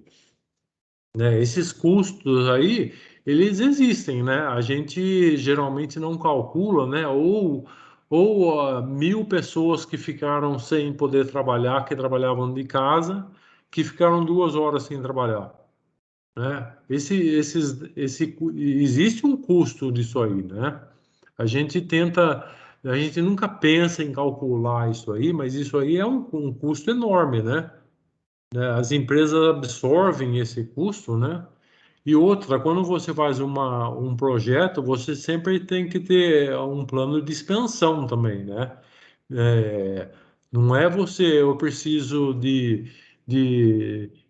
né? Esses custos aí, eles existem, né? A gente geralmente não calcula, né? Ou 1.000 pessoas que ficaram sem poder trabalhar, que trabalhavam de casa, que ficaram 2 horas sem trabalhar, né? Existe um custo disso aí, né? A gente tenta, a gente nunca pensa em calcular isso aí, mas isso aí é um custo enorme, né? As empresas absorvem esse custo, né? E outra, quando você faz um projeto, você sempre tem que ter um plano de expansão também, né? É, não é eu preciso de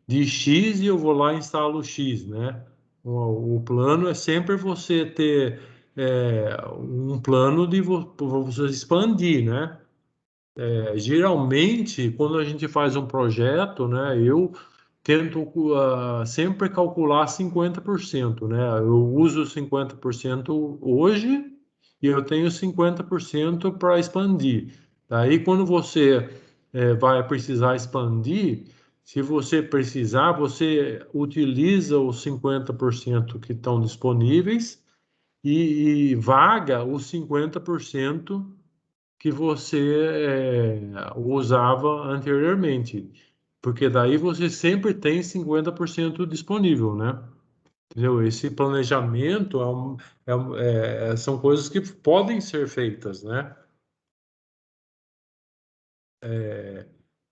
X e eu vou lá e instalo X, né? O plano é sempre você ter um plano de você expandir, né? Geralmente, quando a gente faz um projeto, né, eu tento sempre calcular 50%, né? Eu uso 50% hoje e eu tenho 50% para expandir. Daí, quando você vai precisar expandir, se você precisar, você utiliza os 50% que estão disponíveis e vaga os 50% que você usava anteriormente, porque daí você sempre tem 50% disponível, né? Entendeu? Esse planejamento são coisas que podem ser feitas, né?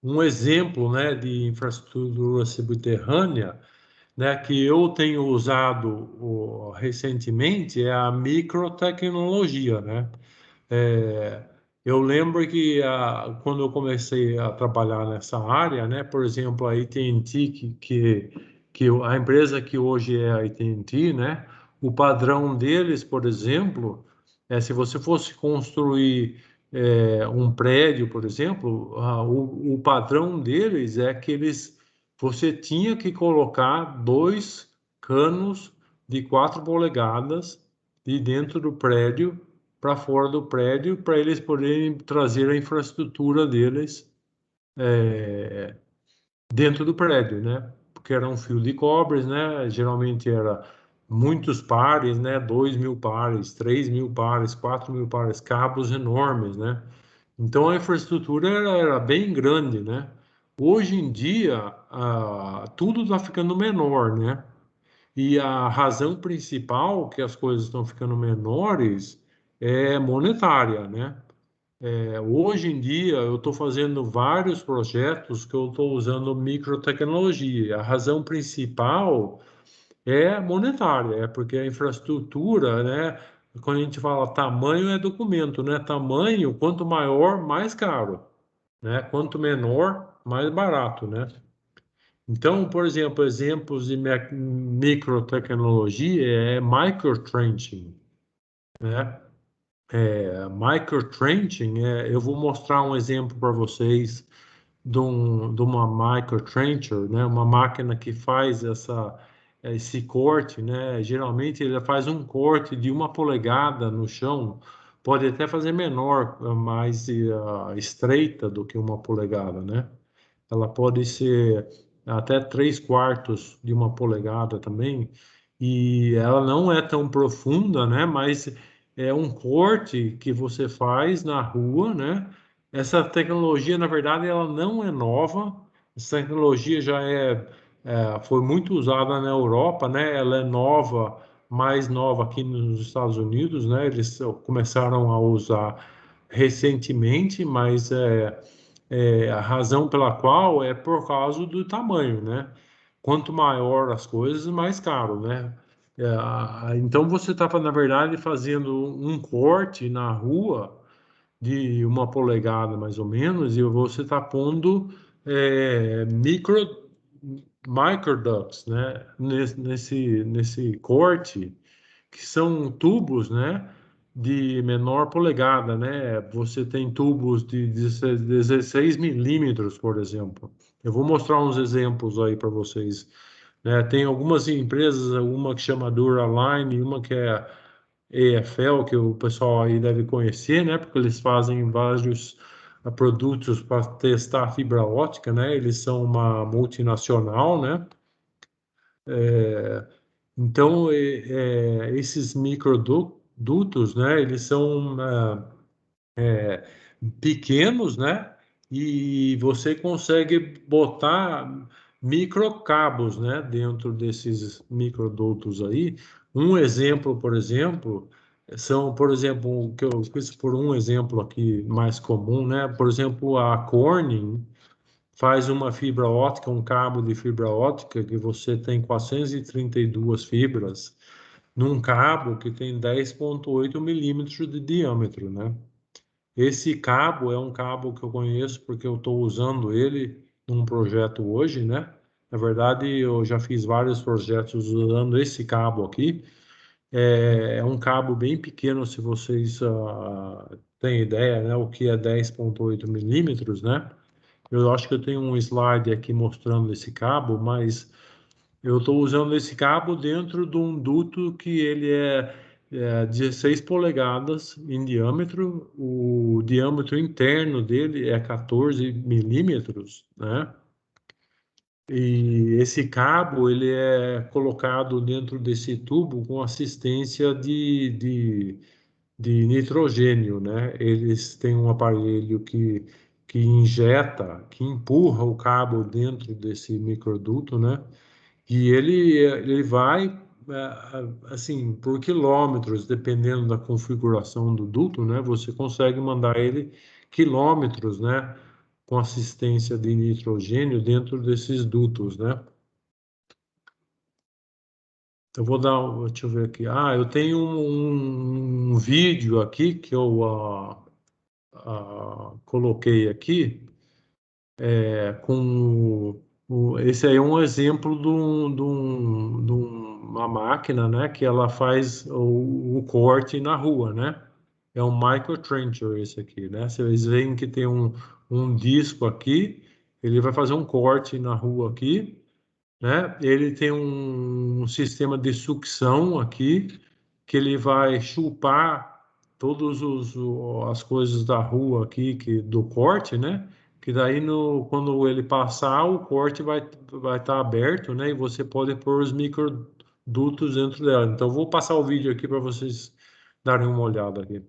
Um exemplo, né, de infraestrutura subterrânea, né, que eu tenho usado recentemente é a microtecnologia, né? É, eu lembro que quando eu comecei a trabalhar nessa área, né, por exemplo, a AT&T, a empresa que hoje é a AT&T, né, o padrão deles, por exemplo, se você fosse construir um prédio, por exemplo, o padrão deles é que você tinha que colocar dois canos de 4 polegadas de dentro do prédio para fora do prédio, para eles poderem trazer a infraestrutura deles dentro do prédio, né? Porque era um fio de cobre, né? Geralmente era muitos pares, né? 2.000 pares, 3.000 pares, 4.000 pares, cabos enormes, né? Então a infraestrutura era bem grande, né? Hoje em dia, tudo está ficando menor, né? E a razão principal que as coisas estão ficando menores é monetária, né? Hoje em dia, eu estou fazendo vários projetos que eu estou usando microtecnologia. A razão principal é monetária, é porque a infraestrutura, né? Quando a gente fala tamanho é documento, né? Tamanho, quanto maior, mais caro, né? Quanto menor, mais barato, né? Então, por exemplo, exemplos de microtecnologia é microtrenching, né? Microtrenching, eu vou mostrar um exemplo para vocês de uma microtrencher, né? Uma máquina que faz esse corte, né? Geralmente ele faz um corte de 1 polegada no chão, pode até fazer menor, mais estreita do que 1 polegada, né? Ela pode ser até 3/4 de 1 polegada também, e ela não é tão profunda, né? Mas é um corte que você faz na rua, né? Essa tecnologia, na verdade, ela não é nova. Essa tecnologia foi muito usada na Europa, né? Ela é nova, mais nova aqui nos Estados Unidos, né? Eles começaram a usar recentemente, mas a razão pela qual é por causa do tamanho, né? Quanto maior as coisas, mais caro, né? Então você está, na verdade, fazendo um corte na rua de 1 polegada, mais ou menos, e você está pondo microducts, né? Nesse corte, que são tubos, né? De menor polegada, né? Você tem tubos de 16 milímetros, por exemplo. Eu vou mostrar uns exemplos aí para vocês, né? Tem algumas empresas, uma que chama Dura-Line, uma que é EFL, que o pessoal aí deve conhecer, né? Porque eles fazem vários produtos para testar fibra ótica, né? Eles são uma multinacional, né? Então, esses microdutos, né? Eles são pequenos, né? E você consegue botar microcabos, né? Dentro desses microdutos aí. Um exemplo, por exemplo, por exemplo, o que eu fiz por um exemplo aqui mais comum, né? Por exemplo, a Corning faz uma fibra ótica, um cabo de fibra ótica que você tem 432 fibras num cabo que tem 10,8 milímetros de diâmetro, né? Esse cabo é um cabo que eu conheço porque eu estou usando ele num projeto hoje, né? Na verdade, eu já fiz vários projetos usando esse cabo aqui. É um cabo bem pequeno, se vocês têm ideia, né, o que é 10,8 milímetros, né? Eu acho que eu tenho um slide aqui mostrando esse cabo, mas eu estou usando esse cabo dentro de um duto que ele é 16 polegadas em diâmetro, o diâmetro interno dele é 14 milímetros, né? E esse cabo ele é colocado dentro desse tubo com assistência de nitrogênio, né? Eles têm um aparelho que injeta, que empurra o cabo dentro desse microduto, né? E ele vai, assim, por quilômetros, dependendo da configuração do duto, né? Você consegue mandar ele quilômetros, né? Com assistência de nitrogênio dentro desses dutos, né? Eu vou dar, deixa eu ver aqui. Eu tenho um vídeo aqui que eu coloquei aqui com esse aí é um exemplo de uma máquina, né, que ela faz o corte na rua, né? É um microtrencher esse aqui, né? Vocês veem que tem um disco aqui, ele vai fazer um corte na rua aqui, né? Ele tem um sistema de sucção aqui que ele vai chupar todas as coisas da rua aqui do corte, né? Que daí quando ele passar o corte vai estar aberto, né? E você pode pôr os microdutos dentro dela. Então eu vou passar o vídeo aqui para vocês darem uma olhada aqui.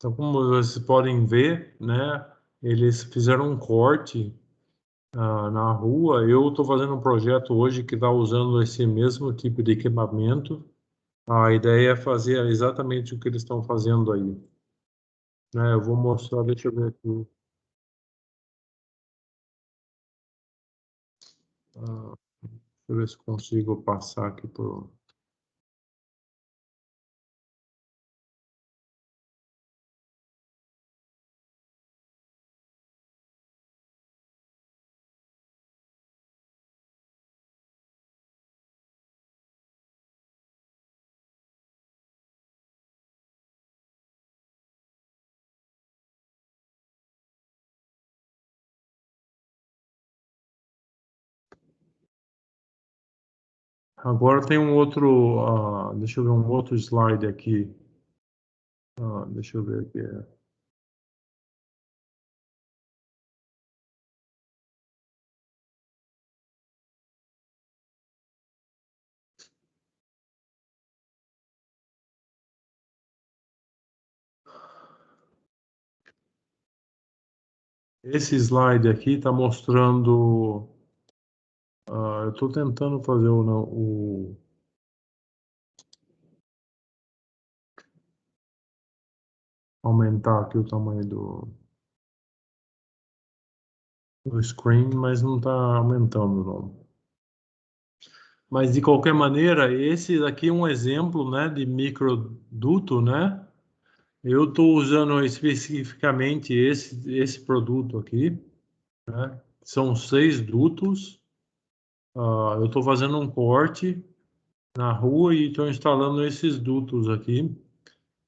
Então, como vocês podem ver, né, eles fizeram um corte na rua. Eu estou fazendo um projeto hoje que está usando esse mesmo tipo de equipamento. A ideia é fazer exatamente o que eles estão fazendo aí. Né, eu vou mostrar, deixa eu ver aqui. Deixa eu ver se consigo passar aqui por... Agora tem um outro, deixa eu ver um outro slide aqui. Deixa eu ver aqui. Esse slide aqui está mostrando. Eu estou tentando fazer aumentar aqui o tamanho do screen, mas não está aumentando, não. Mas, de qualquer maneira, esse daqui é um exemplo, né, de microduto, né? Eu estou usando especificamente esse produto aqui, né? São 6 dutos. Eu estou fazendo um corte na rua e estou instalando esses dutos aqui.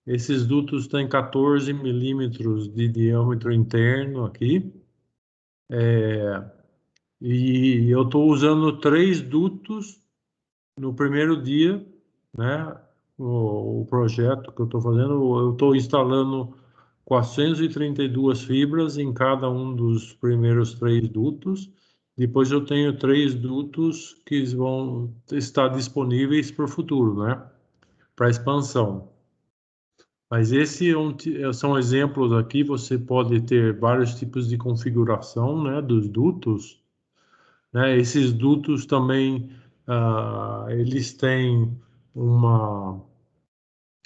Esses dutos têm 14 milímetros de diâmetro interno aqui. E eu estou usando 3 dutos no primeiro dia, né? O projeto que eu estou fazendo, eu estou instalando 432 fibras em cada um dos primeiros 3 dutos. Depois eu tenho 3 dutos que vão estar disponíveis para o futuro, né? Para expansão. Mas esse são exemplos aqui. Você pode ter vários tipos de configuração, né, dos dutos, né? Esses dutos também, eles têm uma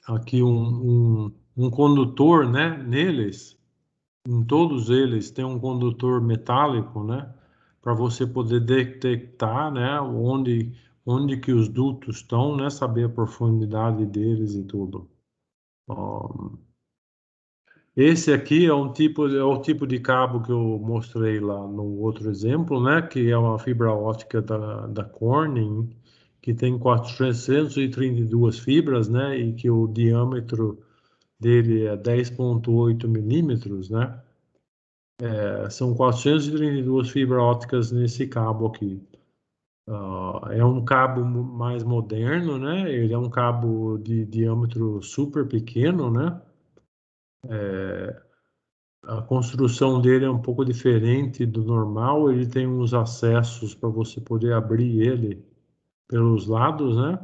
aqui um condutor, né, neles. Em todos eles tem um condutor metálico, né, para você poder detectar, né, onde que os dutos estão, né, saber a profundidade deles e tudo. Esse aqui é o tipo de cabo que eu mostrei lá no outro exemplo, né? Que é uma fibra ótica da Corning, que tem 432 fibras, né? E que o diâmetro dele é 10,8 milímetros, né? São 432 fibras óticas nesse cabo aqui. É um cabo mais moderno, né? Ele é um cabo de diâmetro super pequeno, né? A construção dele é um pouco diferente do normal. Ele tem uns acessos para você poder abrir ele pelos lados, né?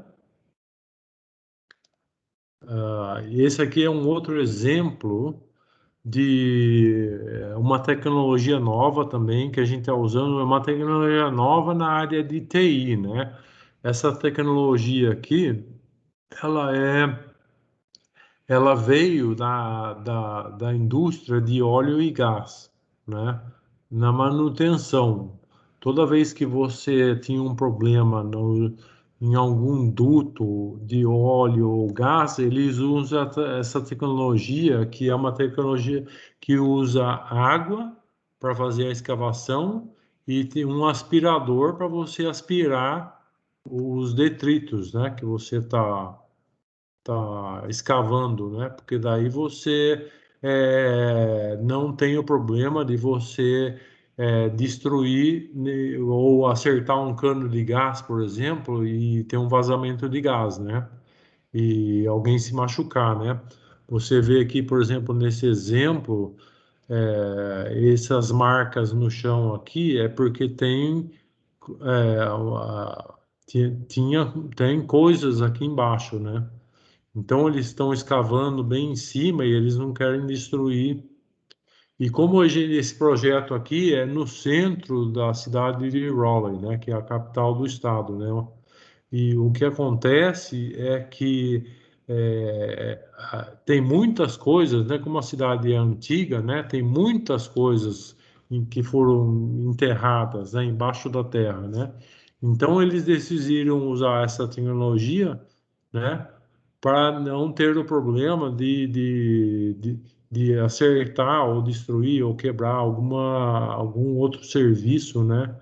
E esse aqui é um outro exemplo de uma tecnologia nova também que a gente está usando. É uma tecnologia nova na área de TI, né? Essa tecnologia aqui, ela é ela veio da indústria de óleo e gás, né? Na manutenção. Toda vez que você tinha um problema em algum duto de óleo ou gás, eles usam essa tecnologia, que é uma tecnologia que usa água para fazer a escavação e tem um aspirador para você aspirar os detritos, né? Que você tá escavando, né? Porque daí você não tem o problema de você destruir ou acertar um cano de gás, por exemplo, e ter um vazamento de gás, né? E alguém se machucar, né? Você vê aqui, por exemplo, nesse exemplo, essas marcas no chão aqui é porque é, a- tem coisas aqui embaixo, né? Então eles estão escavando bem em cima e eles não querem destruir. E como hoje esse projeto aqui é no centro da cidade de Raleigh, né, que é a capital do estado, né? E o que acontece é que tem muitas coisas, né? Como a cidade é antiga, né? Tem muitas coisas que foram enterradas, né? Embaixo da terra, né? Então eles decidiram usar essa tecnologia, né? Para não ter o problema de acertar ou destruir ou quebrar algum outro serviço, né?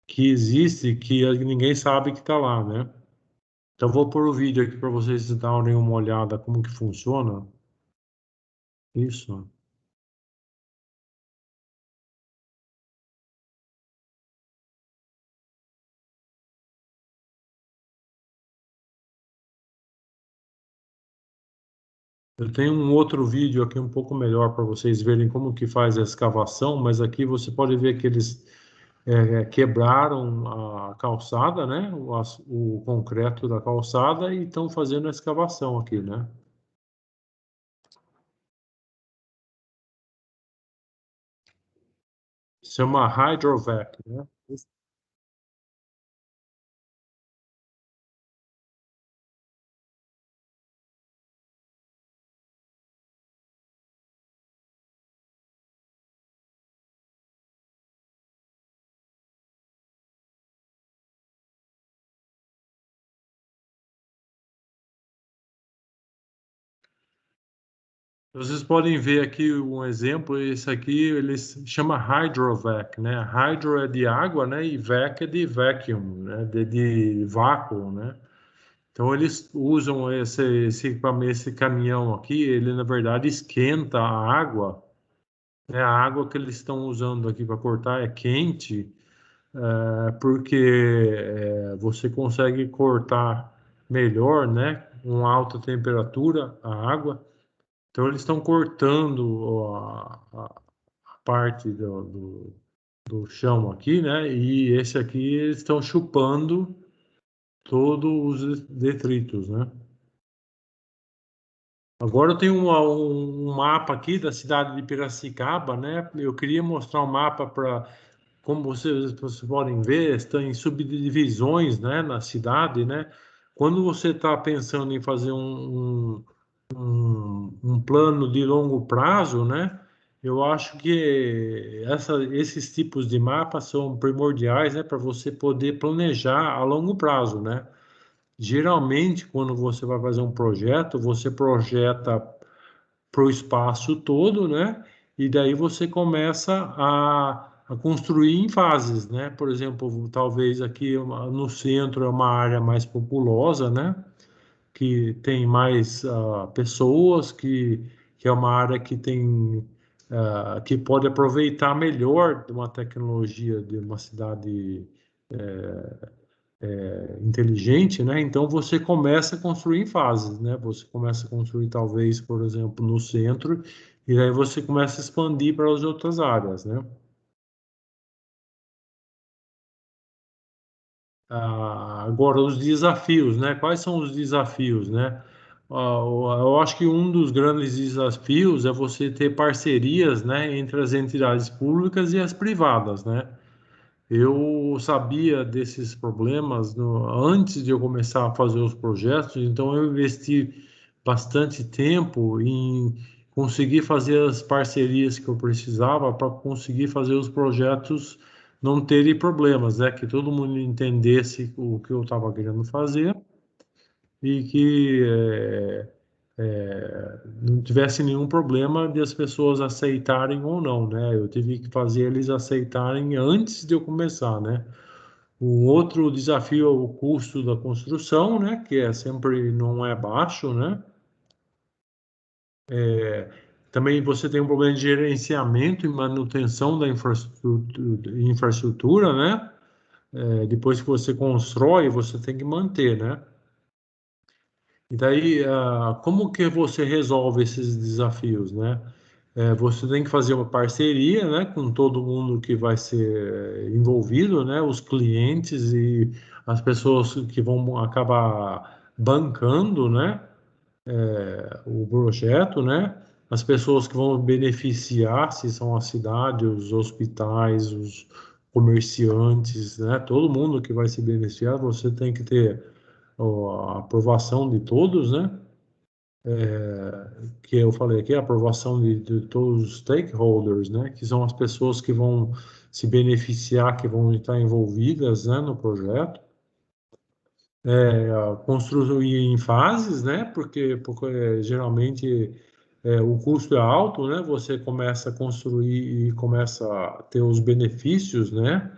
Que existe que ninguém sabe que está lá, né? Então, vou pôr o vídeo aqui para vocês darem uma olhada como que funciona. Isso. Eu tenho um outro vídeo aqui um pouco melhor para vocês verem como que faz a escavação, mas aqui você pode ver que eles quebraram a calçada, né? O concreto da calçada e estão fazendo a escavação aqui, né? Isso é uma hydrovac, né? Vocês podem ver aqui um exemplo, esse aqui ele se chama hydrovac, né? Hydro é de água, né? E vac é de vacuum, né? De vácuo, né? Então eles usam esse equipamento, esse caminhão aqui, ele na verdade esquenta a água, né? A água que eles estão usando aqui para cortar é quente, porque você consegue cortar melhor, né? Com alta temperatura a água. Então eles estão cortando a parte do chão aqui, né? E esse aqui eles estão chupando todos os detritos, né? Agora eu tenho um mapa aqui da cidade de Piracicaba, né? Eu queria mostrar um mapa para, como vocês podem ver, está em subdivisões, né, na cidade, né? Quando você está pensando em fazer um plano de longo prazo, né? Eu acho que esses tipos de mapas são primordiais, né, para você poder planejar a longo prazo, né? Geralmente, quando você vai fazer um projeto, você projeta para o espaço todo, né? E daí você começa a construir em fases, né? Por exemplo, talvez aqui no centro é uma área mais populosa, né? Que tem mais pessoas, que é uma área que tem que pode aproveitar melhor de uma tecnologia de uma cidade inteligente, né? Então você começa a construir em fases, né? Você começa a construir talvez, por exemplo, no centro e aí você começa a expandir para as outras áreas, né? Agora os desafios, né? Quais são os desafios, né? Eu acho que um dos grandes desafios é você ter parcerias, né, entre as entidades públicas e as privadas, né? Eu sabia desses problemas antes de eu começar a fazer os projetos, então eu investi bastante tempo em conseguir fazer as parcerias que eu precisava para conseguir fazer os projetos não terem problemas, né? Que todo mundo entendesse o que eu estava querendo fazer e que não tivesse nenhum problema de as pessoas aceitarem ou não, né? Eu tive que fazer eles aceitarem antes de eu começar, né? Um outro desafio é o custo da construção, né, que é sempre não é baixo, né? Também você tem um problema de gerenciamento e manutenção da infraestrutura, né? Depois que você constrói, você tem que manter, né? E daí, como que você resolve esses desafios, né? Você tem que fazer uma parceria, né, com todo mundo que vai ser envolvido, né, os clientes e as pessoas que vão acabar bancando, né, o projeto, né? As pessoas que vão beneficiar, se são a cidade, os hospitais, os comerciantes, né? Todo mundo que vai se beneficiar, você tem que ter a aprovação de todos, né? Que eu falei aqui, a aprovação de todos os stakeholders, né? Que são as pessoas que vão se beneficiar, que vão estar envolvidas, né, no projeto. Construir em fases, né? Porque geralmente o custo é alto, né? Você começa a construir e começa a ter os benefícios, né?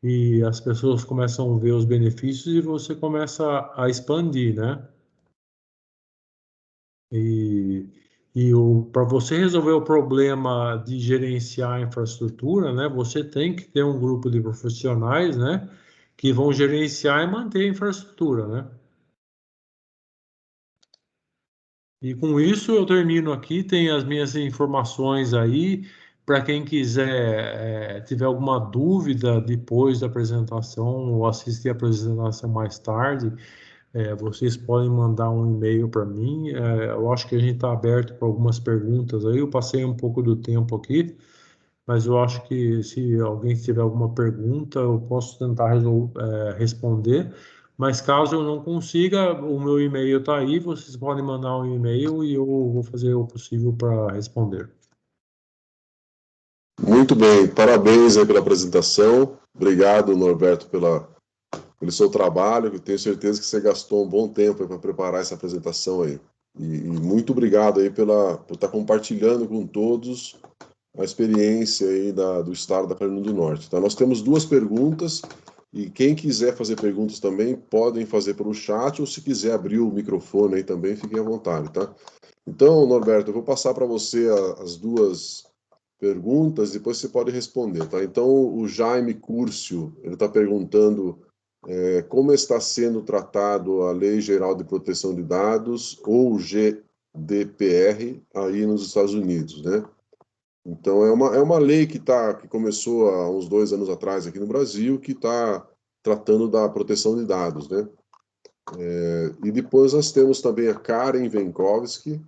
E as pessoas começam a ver os benefícios e você começa a expandir, né? E, para você resolver o problema de gerenciar a infraestrutura, né? Você tem que ter um grupo de profissionais, né? Que vão gerenciar e manter a infraestrutura, né? E com isso eu termino aqui. Tem as minhas informações aí. Para quem quiser, tiver alguma dúvida depois da apresentação ou assistir a apresentação mais tarde, vocês podem mandar um e-mail para mim. Eu acho que a gente está aberto para algumas perguntas aí. Eu passei um pouco do tempo aqui, mas eu acho que se alguém tiver alguma pergunta, eu posso tentar responder. Mas caso eu não consiga, o meu e-mail está aí, vocês podem mandar um e-mail e eu vou fazer o possível para responder. Muito bem, parabéns aí pela apresentação. Obrigado, Norberto, pelo seu trabalho. Eu tenho certeza que você gastou um bom tempo para preparar essa apresentação aí. E muito obrigado aí por estar compartilhando com todos a experiência aí do estado da Carolina do Norte. Tá? Nós temos duas perguntas e quem quiser fazer perguntas também podem fazer pelo chat ou se quiser abrir o microfone aí também, fiquem à vontade, tá? Então, Norberto, eu vou passar para você as duas perguntas, depois você pode responder, tá? Então, o Jaime Curcio, ele está perguntando como está sendo tratado a Lei Geral de Proteção de Dados, ou GDPR, aí nos Estados Unidos, né? Então, é uma lei que começou há uns 2 anos atrás aqui no Brasil, que está tratando da proteção de dados, né? E depois nós temos também a Karen Venkowski,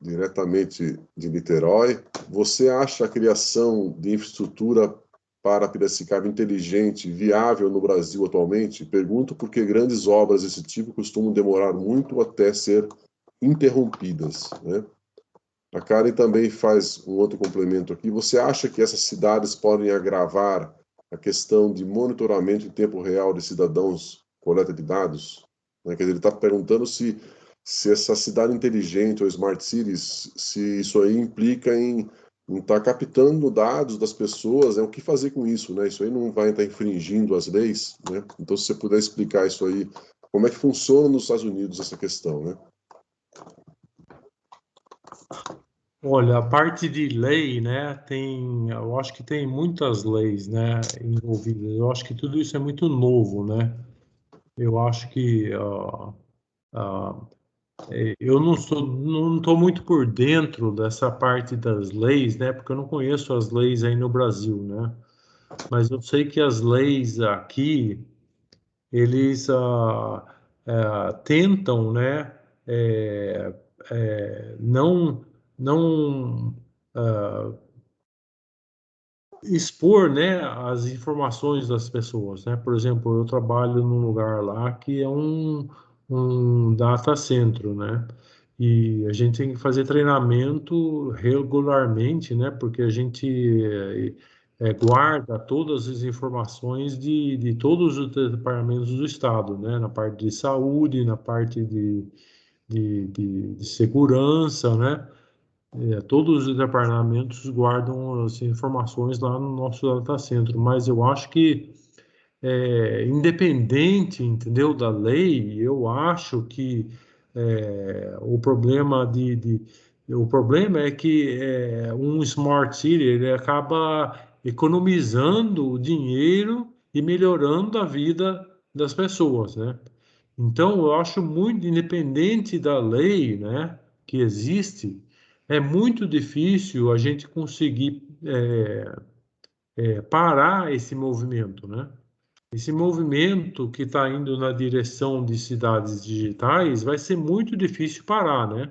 diretamente de Niterói. Você acha a criação de infraestrutura para Piracicaba inteligente viável no Brasil atualmente? Pergunto porque grandes obras desse tipo costumam demorar muito até ser interrompidas, né? A Karen também faz um outro complemento aqui. Você acha que essas cidades podem agravar a questão de monitoramento em tempo real de cidadãos, coleta de dados? Né? Quer dizer, ele está perguntando se essa cidade inteligente ou smart cities, se isso aí implica em estar captando dados das pessoas, o que fazer com isso, né? Isso aí não vai estar infringindo as leis, né? Então, se você puder explicar isso aí, como é que funciona nos Estados Unidos essa questão, né? Olha, a parte de lei, né, eu acho que tem muitas leis, né, envolvidas. Eu acho que tudo isso é muito novo, né? Eu acho que ah, eu não estou muito por dentro dessa parte das leis, né? Porque eu não conheço as leis aí no Brasil, né? Mas eu sei que as leis aqui, eles tentam, né? é, não ah, expor, né, as informações das pessoas, né? Por exemplo, eu trabalho num lugar lá que é um data centro, né? E a gente tem que fazer treinamento regularmente, né? Porque a gente guarda todas as informações de todos os departamentos do Estado, né? Na parte de saúde, na parte de segurança, né? Todos os departamentos guardam as informações lá no nosso data center, mas eu acho que independente, entendeu, da lei, eu acho que o problema é que um smart city ele acaba economizando dinheiro e melhorando a vida das pessoas, né? Então, eu acho muito independente da lei, né, que existe, é muito difícil a gente conseguir parar esse movimento, né? esse movimento que está indo na direção de cidades digitais vai ser muito difícil parar, né?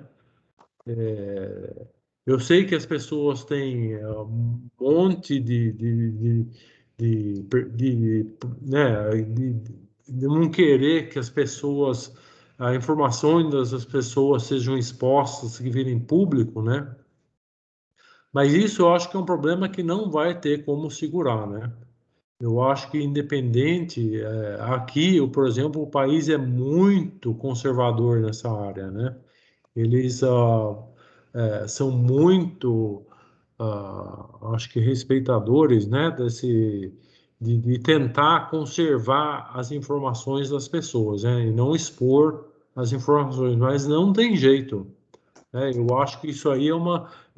Eu sei que as pessoas têm um monte de não querer que as pessoas, a informações das pessoas sejam expostas, que virem público, né? Mas isso eu acho que é um problema que não vai ter como segurar, né? Eu acho que independente, aqui, por exemplo, o país é muito conservador nessa área, né? Eles são muito, acho que respeitadores, né, de tentar conservar as informações das pessoas, né, e não expor as informações, mas não tem jeito, né? Eu acho que isso aí é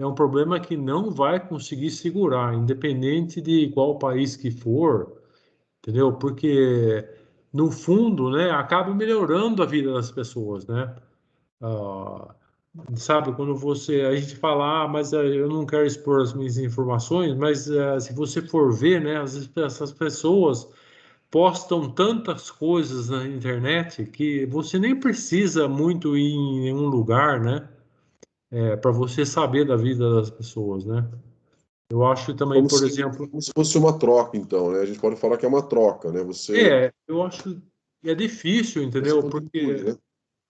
um problema que não vai conseguir segurar, independente de qual país que for, entendeu? Porque no fundo, né, acaba melhorando a vida das pessoas, né? Ah, sabe, quando a gente fala, mas eu não quero expor as minhas informações, mas se você for ver, né, às vezes essas pessoas postam tantas coisas na internet que você nem precisa muito ir em nenhum lugar, né, para você saber da vida das pessoas, né? Eu acho também, por exemplo, Como se fosse uma troca, então, né? A gente pode falar que é uma troca, né? eu acho que é difícil, Você entendeu? contribui, Porque né?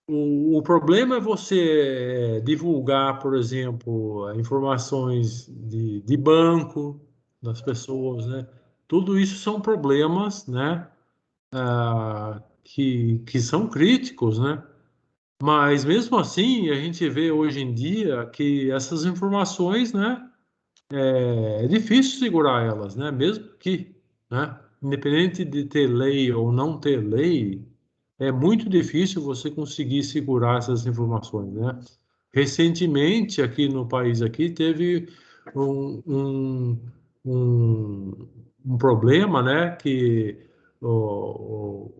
o problema é você divulgar, por exemplo, informações de banco das pessoas, né? Tudo isso são problemas, né? Que são críticos, né? Mas mesmo assim, a gente vê hoje em dia que essas informações, né? É difícil segurar elas, né? Mesmo que, né? Independente de ter lei ou não ter lei, é muito difícil você conseguir segurar essas informações, né? Recentemente, aqui no país aqui, teve um, um, um, um problema, né? Que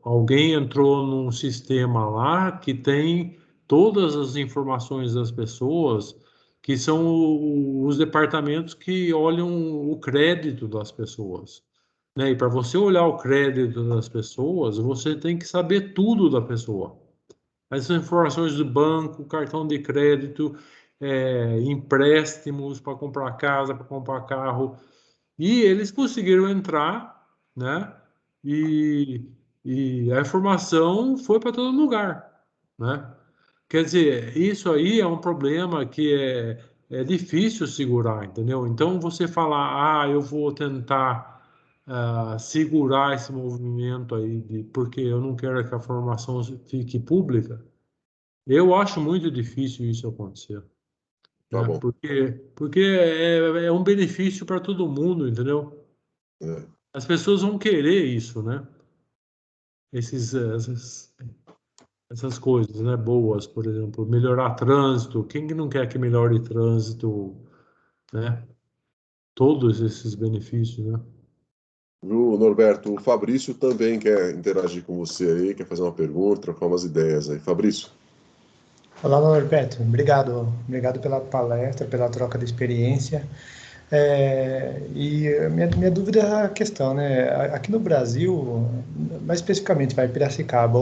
alguém entrou num sistema lá que tem todas as informações das pessoas, que são os departamentos que olham o crédito das pessoas, né? E para você olhar o crédito das pessoas, você tem que saber tudo da pessoa. As informações do banco, cartão de crédito, empréstimos para comprar casa, para comprar carro. E eles conseguiram entrar, né? E, e a informação foi para todo lugar, né? Quer dizer, isso aí é um problema que é difícil segurar, entendeu? Então, você falar, eu vou tentar segurar esse movimento aí, porque eu não quero que a informação fique pública, eu acho muito difícil isso acontecer, Tá né? bom. Porque é um benefício para todo mundo, entendeu? É. As pessoas vão querer isso, né? Esses, essas coisas, né? Boas, por exemplo, melhorar trânsito. Quem que não quer que melhore trânsito, né? Todos esses benefícios, né? Viu, Norberto? O Fabrício também quer interagir com você aí, quer fazer uma pergunta, trocar umas ideias aí. Fabrício, Olá, Norberto. Obrigado pela palestra, pela troca de experiência. Minha dúvida é a questão, né? Aqui no Brasil, mais especificamente, vai Piracicaba,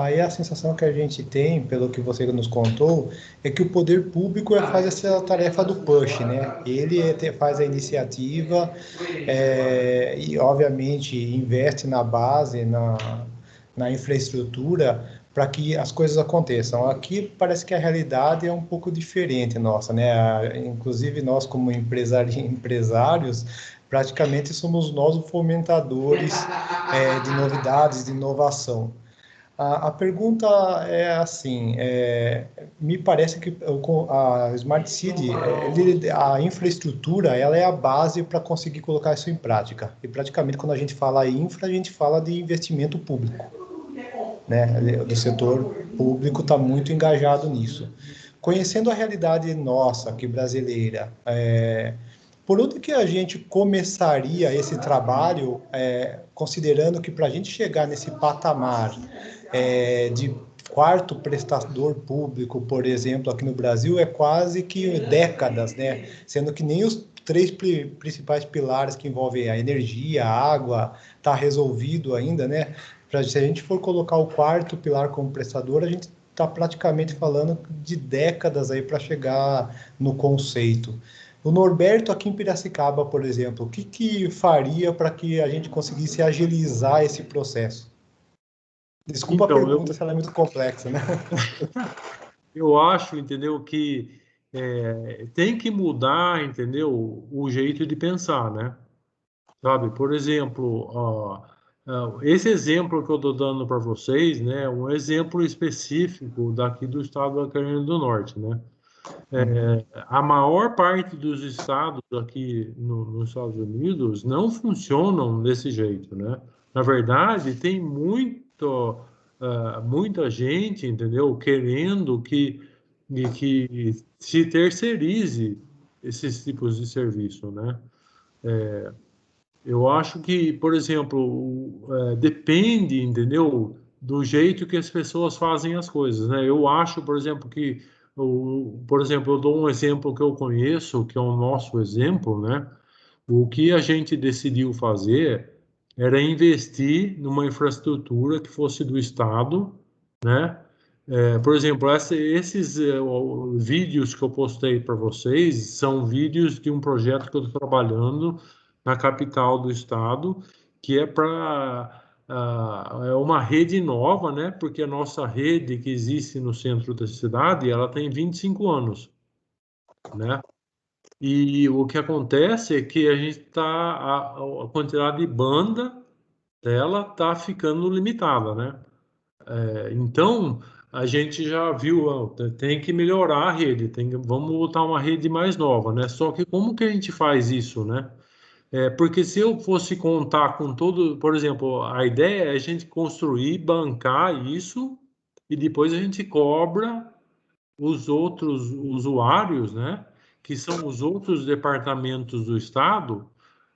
aí a sensação que a gente tem, pelo que você nos contou, é que o poder público faz essa tarefa do push, né? Ele faz a iniciativa e, obviamente, investe na base, na infraestrutura para que as coisas aconteçam. Aqui parece que a realidade é um pouco diferente nossa, né? Inclusive nós como empresários, praticamente somos nós os fomentadores de novidades, de inovação. A pergunta é assim, me parece que a Smart City, a infraestrutura, ela é a base para conseguir colocar isso em prática. E praticamente quando a gente fala em infra, a gente fala de investimento público, né? Do setor público está muito engajado nisso. Conhecendo a realidade nossa, aqui brasileira, por onde que a gente começaria esse trabalho, considerando que para a gente chegar nesse patamar de quarto prestador público, por exemplo, aqui no Brasil, é quase que décadas, né? Sendo que nem os três principais pilares que envolvem a energia, a água, está resolvido ainda, né? Se a gente for colocar o quarto pilar como prestador, a gente está praticamente falando de décadas aí para chegar no conceito. O Norberto, aqui em Piracicaba, por exemplo, o que faria para que a gente conseguisse agilizar esse processo? Desculpa a pergunta, se ela é muito complexa, né? Eu acho, entendeu, que tem que mudar, entendeu, o jeito de pensar, né? Sabe, por exemplo, esse exemplo que eu estou dando para vocês, né, é um exemplo específico daqui do estado da Carolina do Norte, né? A maior parte dos estados aqui nos Estados Unidos não funcionam desse jeito, né? Na verdade, tem muita gente, entendeu, querendo que se terceirize esses tipos de serviço, né? Eu acho que, por exemplo, depende, entendeu, do jeito que as pessoas fazem as coisas, né? Eu acho, por exemplo, que, por exemplo, eu dou um exemplo que eu conheço, que é o nosso exemplo, né? O que a gente decidiu fazer era investir numa infraestrutura que fosse do Estado, né? Por exemplo, esses vídeos que eu postei para vocês são vídeos de um projeto que eu estou trabalhando na capital do estado, que é para é uma rede nova, né? Porque a nossa rede que existe no centro da cidade, ela tem 25 anos, né? E o que acontece é que a gente tá a quantidade de banda dela tá ficando limitada, né? Então, a gente já viu, tem que melhorar a rede, vamos botar uma rede mais nova, né? Só que como que a gente faz isso, né? Porque se eu fosse contar com todo, por exemplo, a ideia é a gente construir, bancar isso e depois a gente cobra os outros usuários, né? Que são os outros departamentos do Estado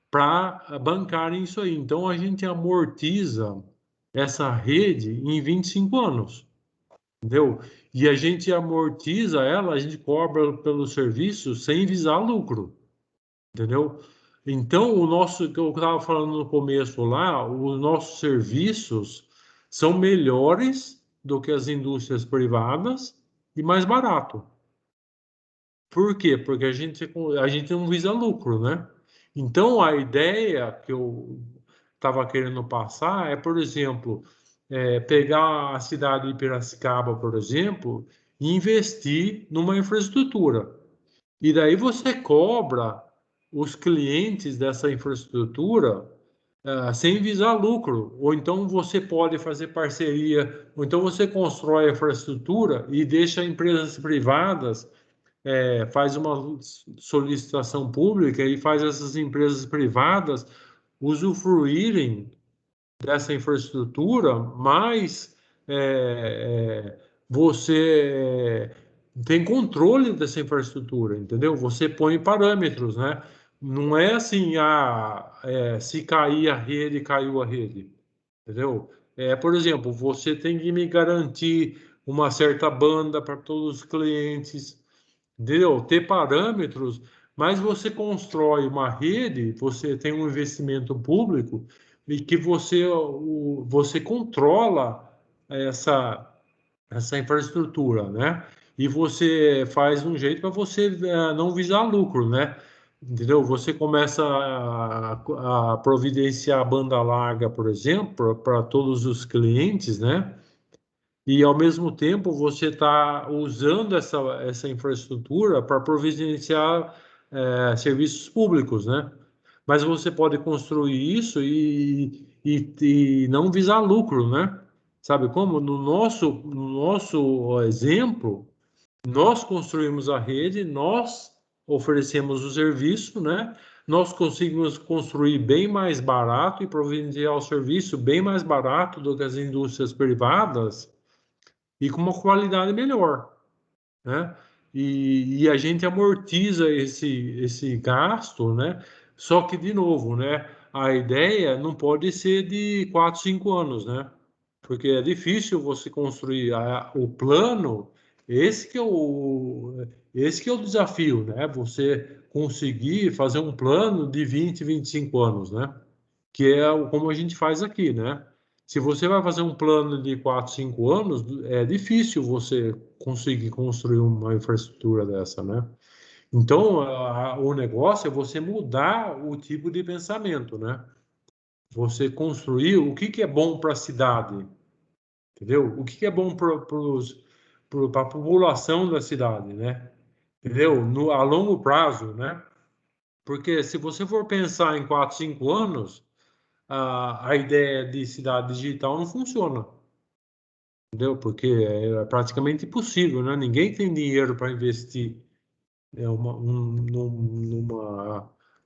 para bancarem isso aí. Então, a gente amortiza essa rede em 25 anos, entendeu? E a gente amortiza ela, a gente cobra pelo serviço sem visar lucro, entendeu? Então, que eu estava falando no começo lá, os nossos serviços são melhores do que as indústrias privadas e mais barato. Por quê? Porque a gente não visa lucro, né? Então, a ideia que eu estava querendo passar é, por exemplo, pegar a cidade de Piracicaba, por exemplo, e investir numa infraestrutura. E daí você cobra os clientes dessa infraestrutura sem visar lucro. Ou então você pode fazer parceria, ou então você constrói a infraestrutura e deixa empresas privadas, faz uma solicitação pública e faz essas empresas privadas usufruírem dessa infraestrutura, mas você tem controle dessa infraestrutura, entendeu? Você põe parâmetros, né? Não é assim, se cair a rede, caiu a rede, entendeu? Por exemplo, você tem que me garantir uma certa banda para todos os clientes, entendeu? Ter parâmetros, mas você constrói uma rede, você tem um investimento público e que você controla essa infraestrutura, né? E você faz um jeito para você não visar lucro, né? Entendeu? Você começa a providenciar a banda larga, por exemplo, para todos os clientes, né? E, ao mesmo tempo, você está usando essa infraestrutura para providenciar serviços públicos, né? Mas você pode construir isso e não visar lucro, né? Sabe como? No nosso exemplo, nós construímos a rede, nós oferecemos o serviço, né? Nós conseguimos construir bem mais barato e providenciar o serviço bem mais barato do que as indústrias privadas e com uma qualidade melhor, né? E a gente amortiza esse gasto, né? Só que, de novo, né? A ideia não pode ser de 4, 5 anos, né? Porque é difícil você construir o plano, esse que é o desafio, né? Você conseguir fazer um plano de 20, 25 anos, né? Que é como a gente faz aqui, né? Se você vai fazer um plano de 4, 5 anos, é difícil você conseguir construir uma infraestrutura dessa, né? Então, o negócio é você mudar o tipo de pensamento, né? Você construir o que é bom para a cidade, entendeu? O que é bom para a população da cidade, né? Entendeu? A longo prazo, né? Porque se você for pensar em 4, 5 anos, a ideia de cidade digital não funciona, entendeu? Porque é praticamente impossível, né? Ninguém tem dinheiro para investir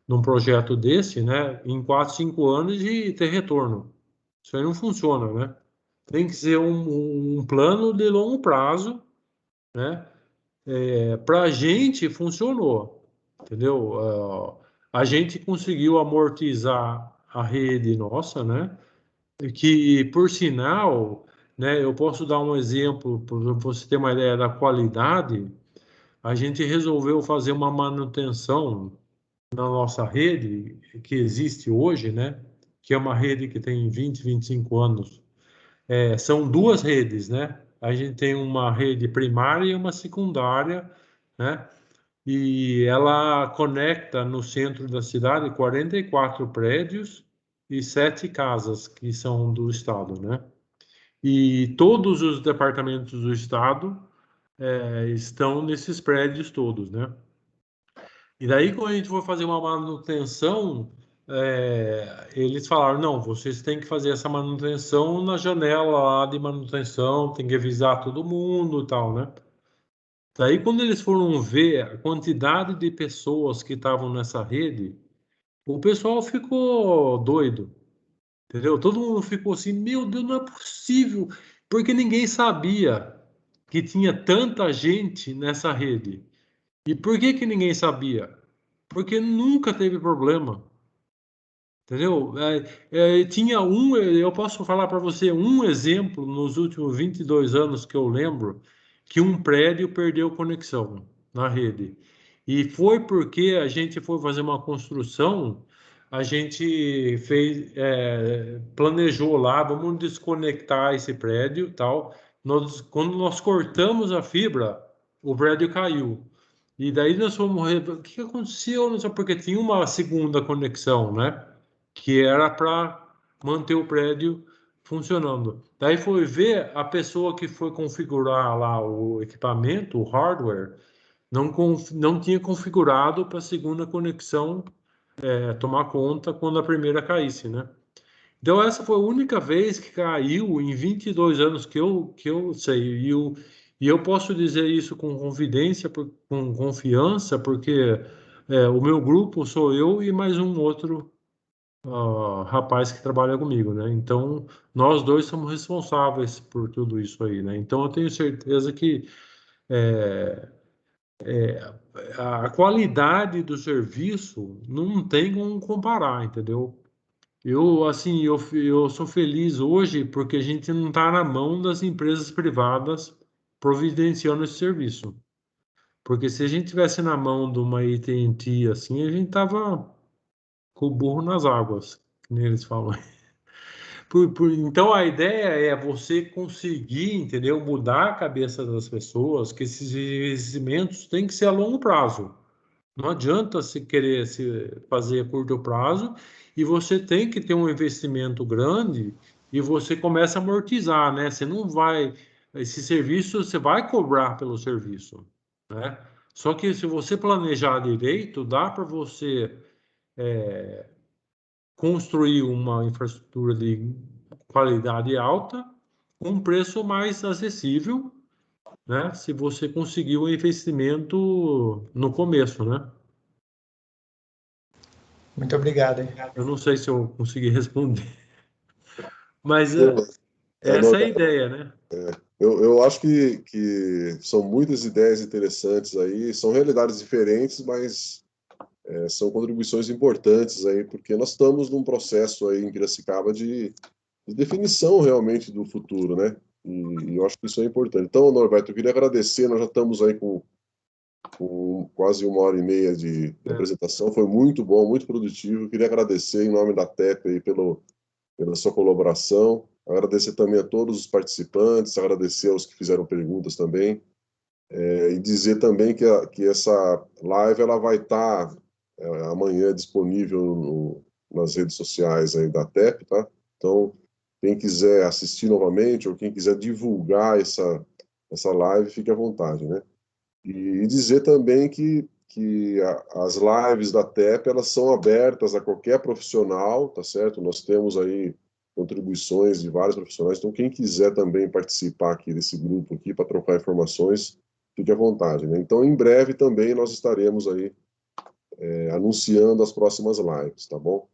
num projeto desse, né? Em 4, 5 anos e ter retorno. Isso aí não funciona, né? Tem que ser um plano de longo prazo, né? Para a gente funcionou, entendeu? A gente conseguiu amortizar a rede nossa, né? Que, por sinal, né, eu posso dar um exemplo para você ter uma ideia da qualidade. A gente resolveu fazer uma manutenção na nossa rede que existe hoje, né? Que é uma rede que tem 20, 25 anos. São duas redes, né? A gente tem uma rede primária e uma secundária, né? E ela conecta no centro da cidade 44 prédios e 7 casas que são do estado, né? E todos os departamentos do estado estão nesses prédios todos, né? E daí, quando a gente for fazer uma manutenção, eles falaram, não, vocês têm que fazer essa manutenção na janela lá de manutenção, tem que avisar todo mundo e tal, né? Daí, quando eles foram ver a quantidade de pessoas que estavam nessa rede, o pessoal ficou doido, entendeu? Todo mundo ficou assim, meu Deus, não é possível, porque ninguém sabia que tinha tanta gente nessa rede. E por que que ninguém sabia? Porque nunca teve problema, entendeu? Tinha eu posso falar para você um exemplo nos últimos 22 anos que eu lembro, que um prédio perdeu conexão na rede. E foi porque a gente foi fazer uma construção, a gente planejou lá, vamos desconectar esse prédio, tal. Quando nós cortamos a fibra, o prédio caiu. E daí nós fomos o que aconteceu? Não sei, porque tinha uma segunda conexão, né? Que era para manter o prédio funcionando. Daí foi ver a pessoa que foi configurar lá o equipamento, o hardware, não tinha configurado para a segunda conexão tomar conta quando a primeira caísse, né? Então essa foi a única vez que caiu em 22 anos que eu sei. E eu posso dizer isso com confidência, com confiança, porque o meu grupo sou eu e mais um outro rapaz que trabalha comigo, né? Então, nós dois somos responsáveis por tudo isso aí, né? Então, eu tenho certeza que é, a qualidade do serviço não tem como comparar, entendeu? Assim, eu sou feliz hoje porque a gente não está na mão das empresas privadas providenciando esse serviço. Porque se a gente tivesse na mão de uma AT&T assim, a gente tava com o burro nas águas, que nem eles falam. Então a ideia é você conseguir, entendeu, mudar a cabeça das pessoas, que esses investimentos têm que ser a longo prazo. Não adianta se querer se fazer a curto prazo e você tem que ter um investimento grande e você começa a amortizar, né? Você não vai, esse serviço você vai cobrar pelo serviço, né? Só que se você planejar direito, dá para você construir uma infraestrutura de qualidade alta com um preço mais acessível, né? Se você conseguir o investimento no começo, né? Muito obrigado, hein? Eu não sei se eu consegui responder, mas Não, essa é a ideia, né? eu acho que são muitas ideias interessantes aí, são realidades diferentes, mas são contribuições importantes aí, porque nós estamos num processo aí em Piracicaba de definição realmente do futuro, né? E eu acho que isso é importante. Então, Norberto, eu queria agradecer, nós já estamos aí com com quase 1h30 de apresentação. Foi muito bom, muito produtivo. Queria agradecer em nome da TEP aí pela sua colaboração. Agradecer também a todos os participantes, agradecer aos que fizeram perguntas também. E dizer também que essa live ela vai estar amanhã disponível nas redes sociais aí da TEP, tá? Então, quem quiser assistir novamente ou quem quiser divulgar essa live, fique à vontade, né? E dizer também que as lives da TEP elas são abertas a qualquer profissional, tá certo? Nós temos aí contribuições de vários profissionais, então quem quiser também participar aqui desse grupo aqui para trocar informações, fique à vontade, né? Então, em breve também nós estaremos aí anunciando as próximas lives, tá bom?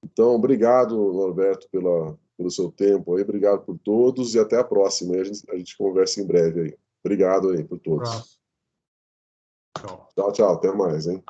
Então, obrigado, Norberto, pelo seu tempo aí, obrigado por todos e até a próxima. A gente conversa em breve aí. Obrigado aí por todos. Tchau. Tchau, tchau, até mais, hein?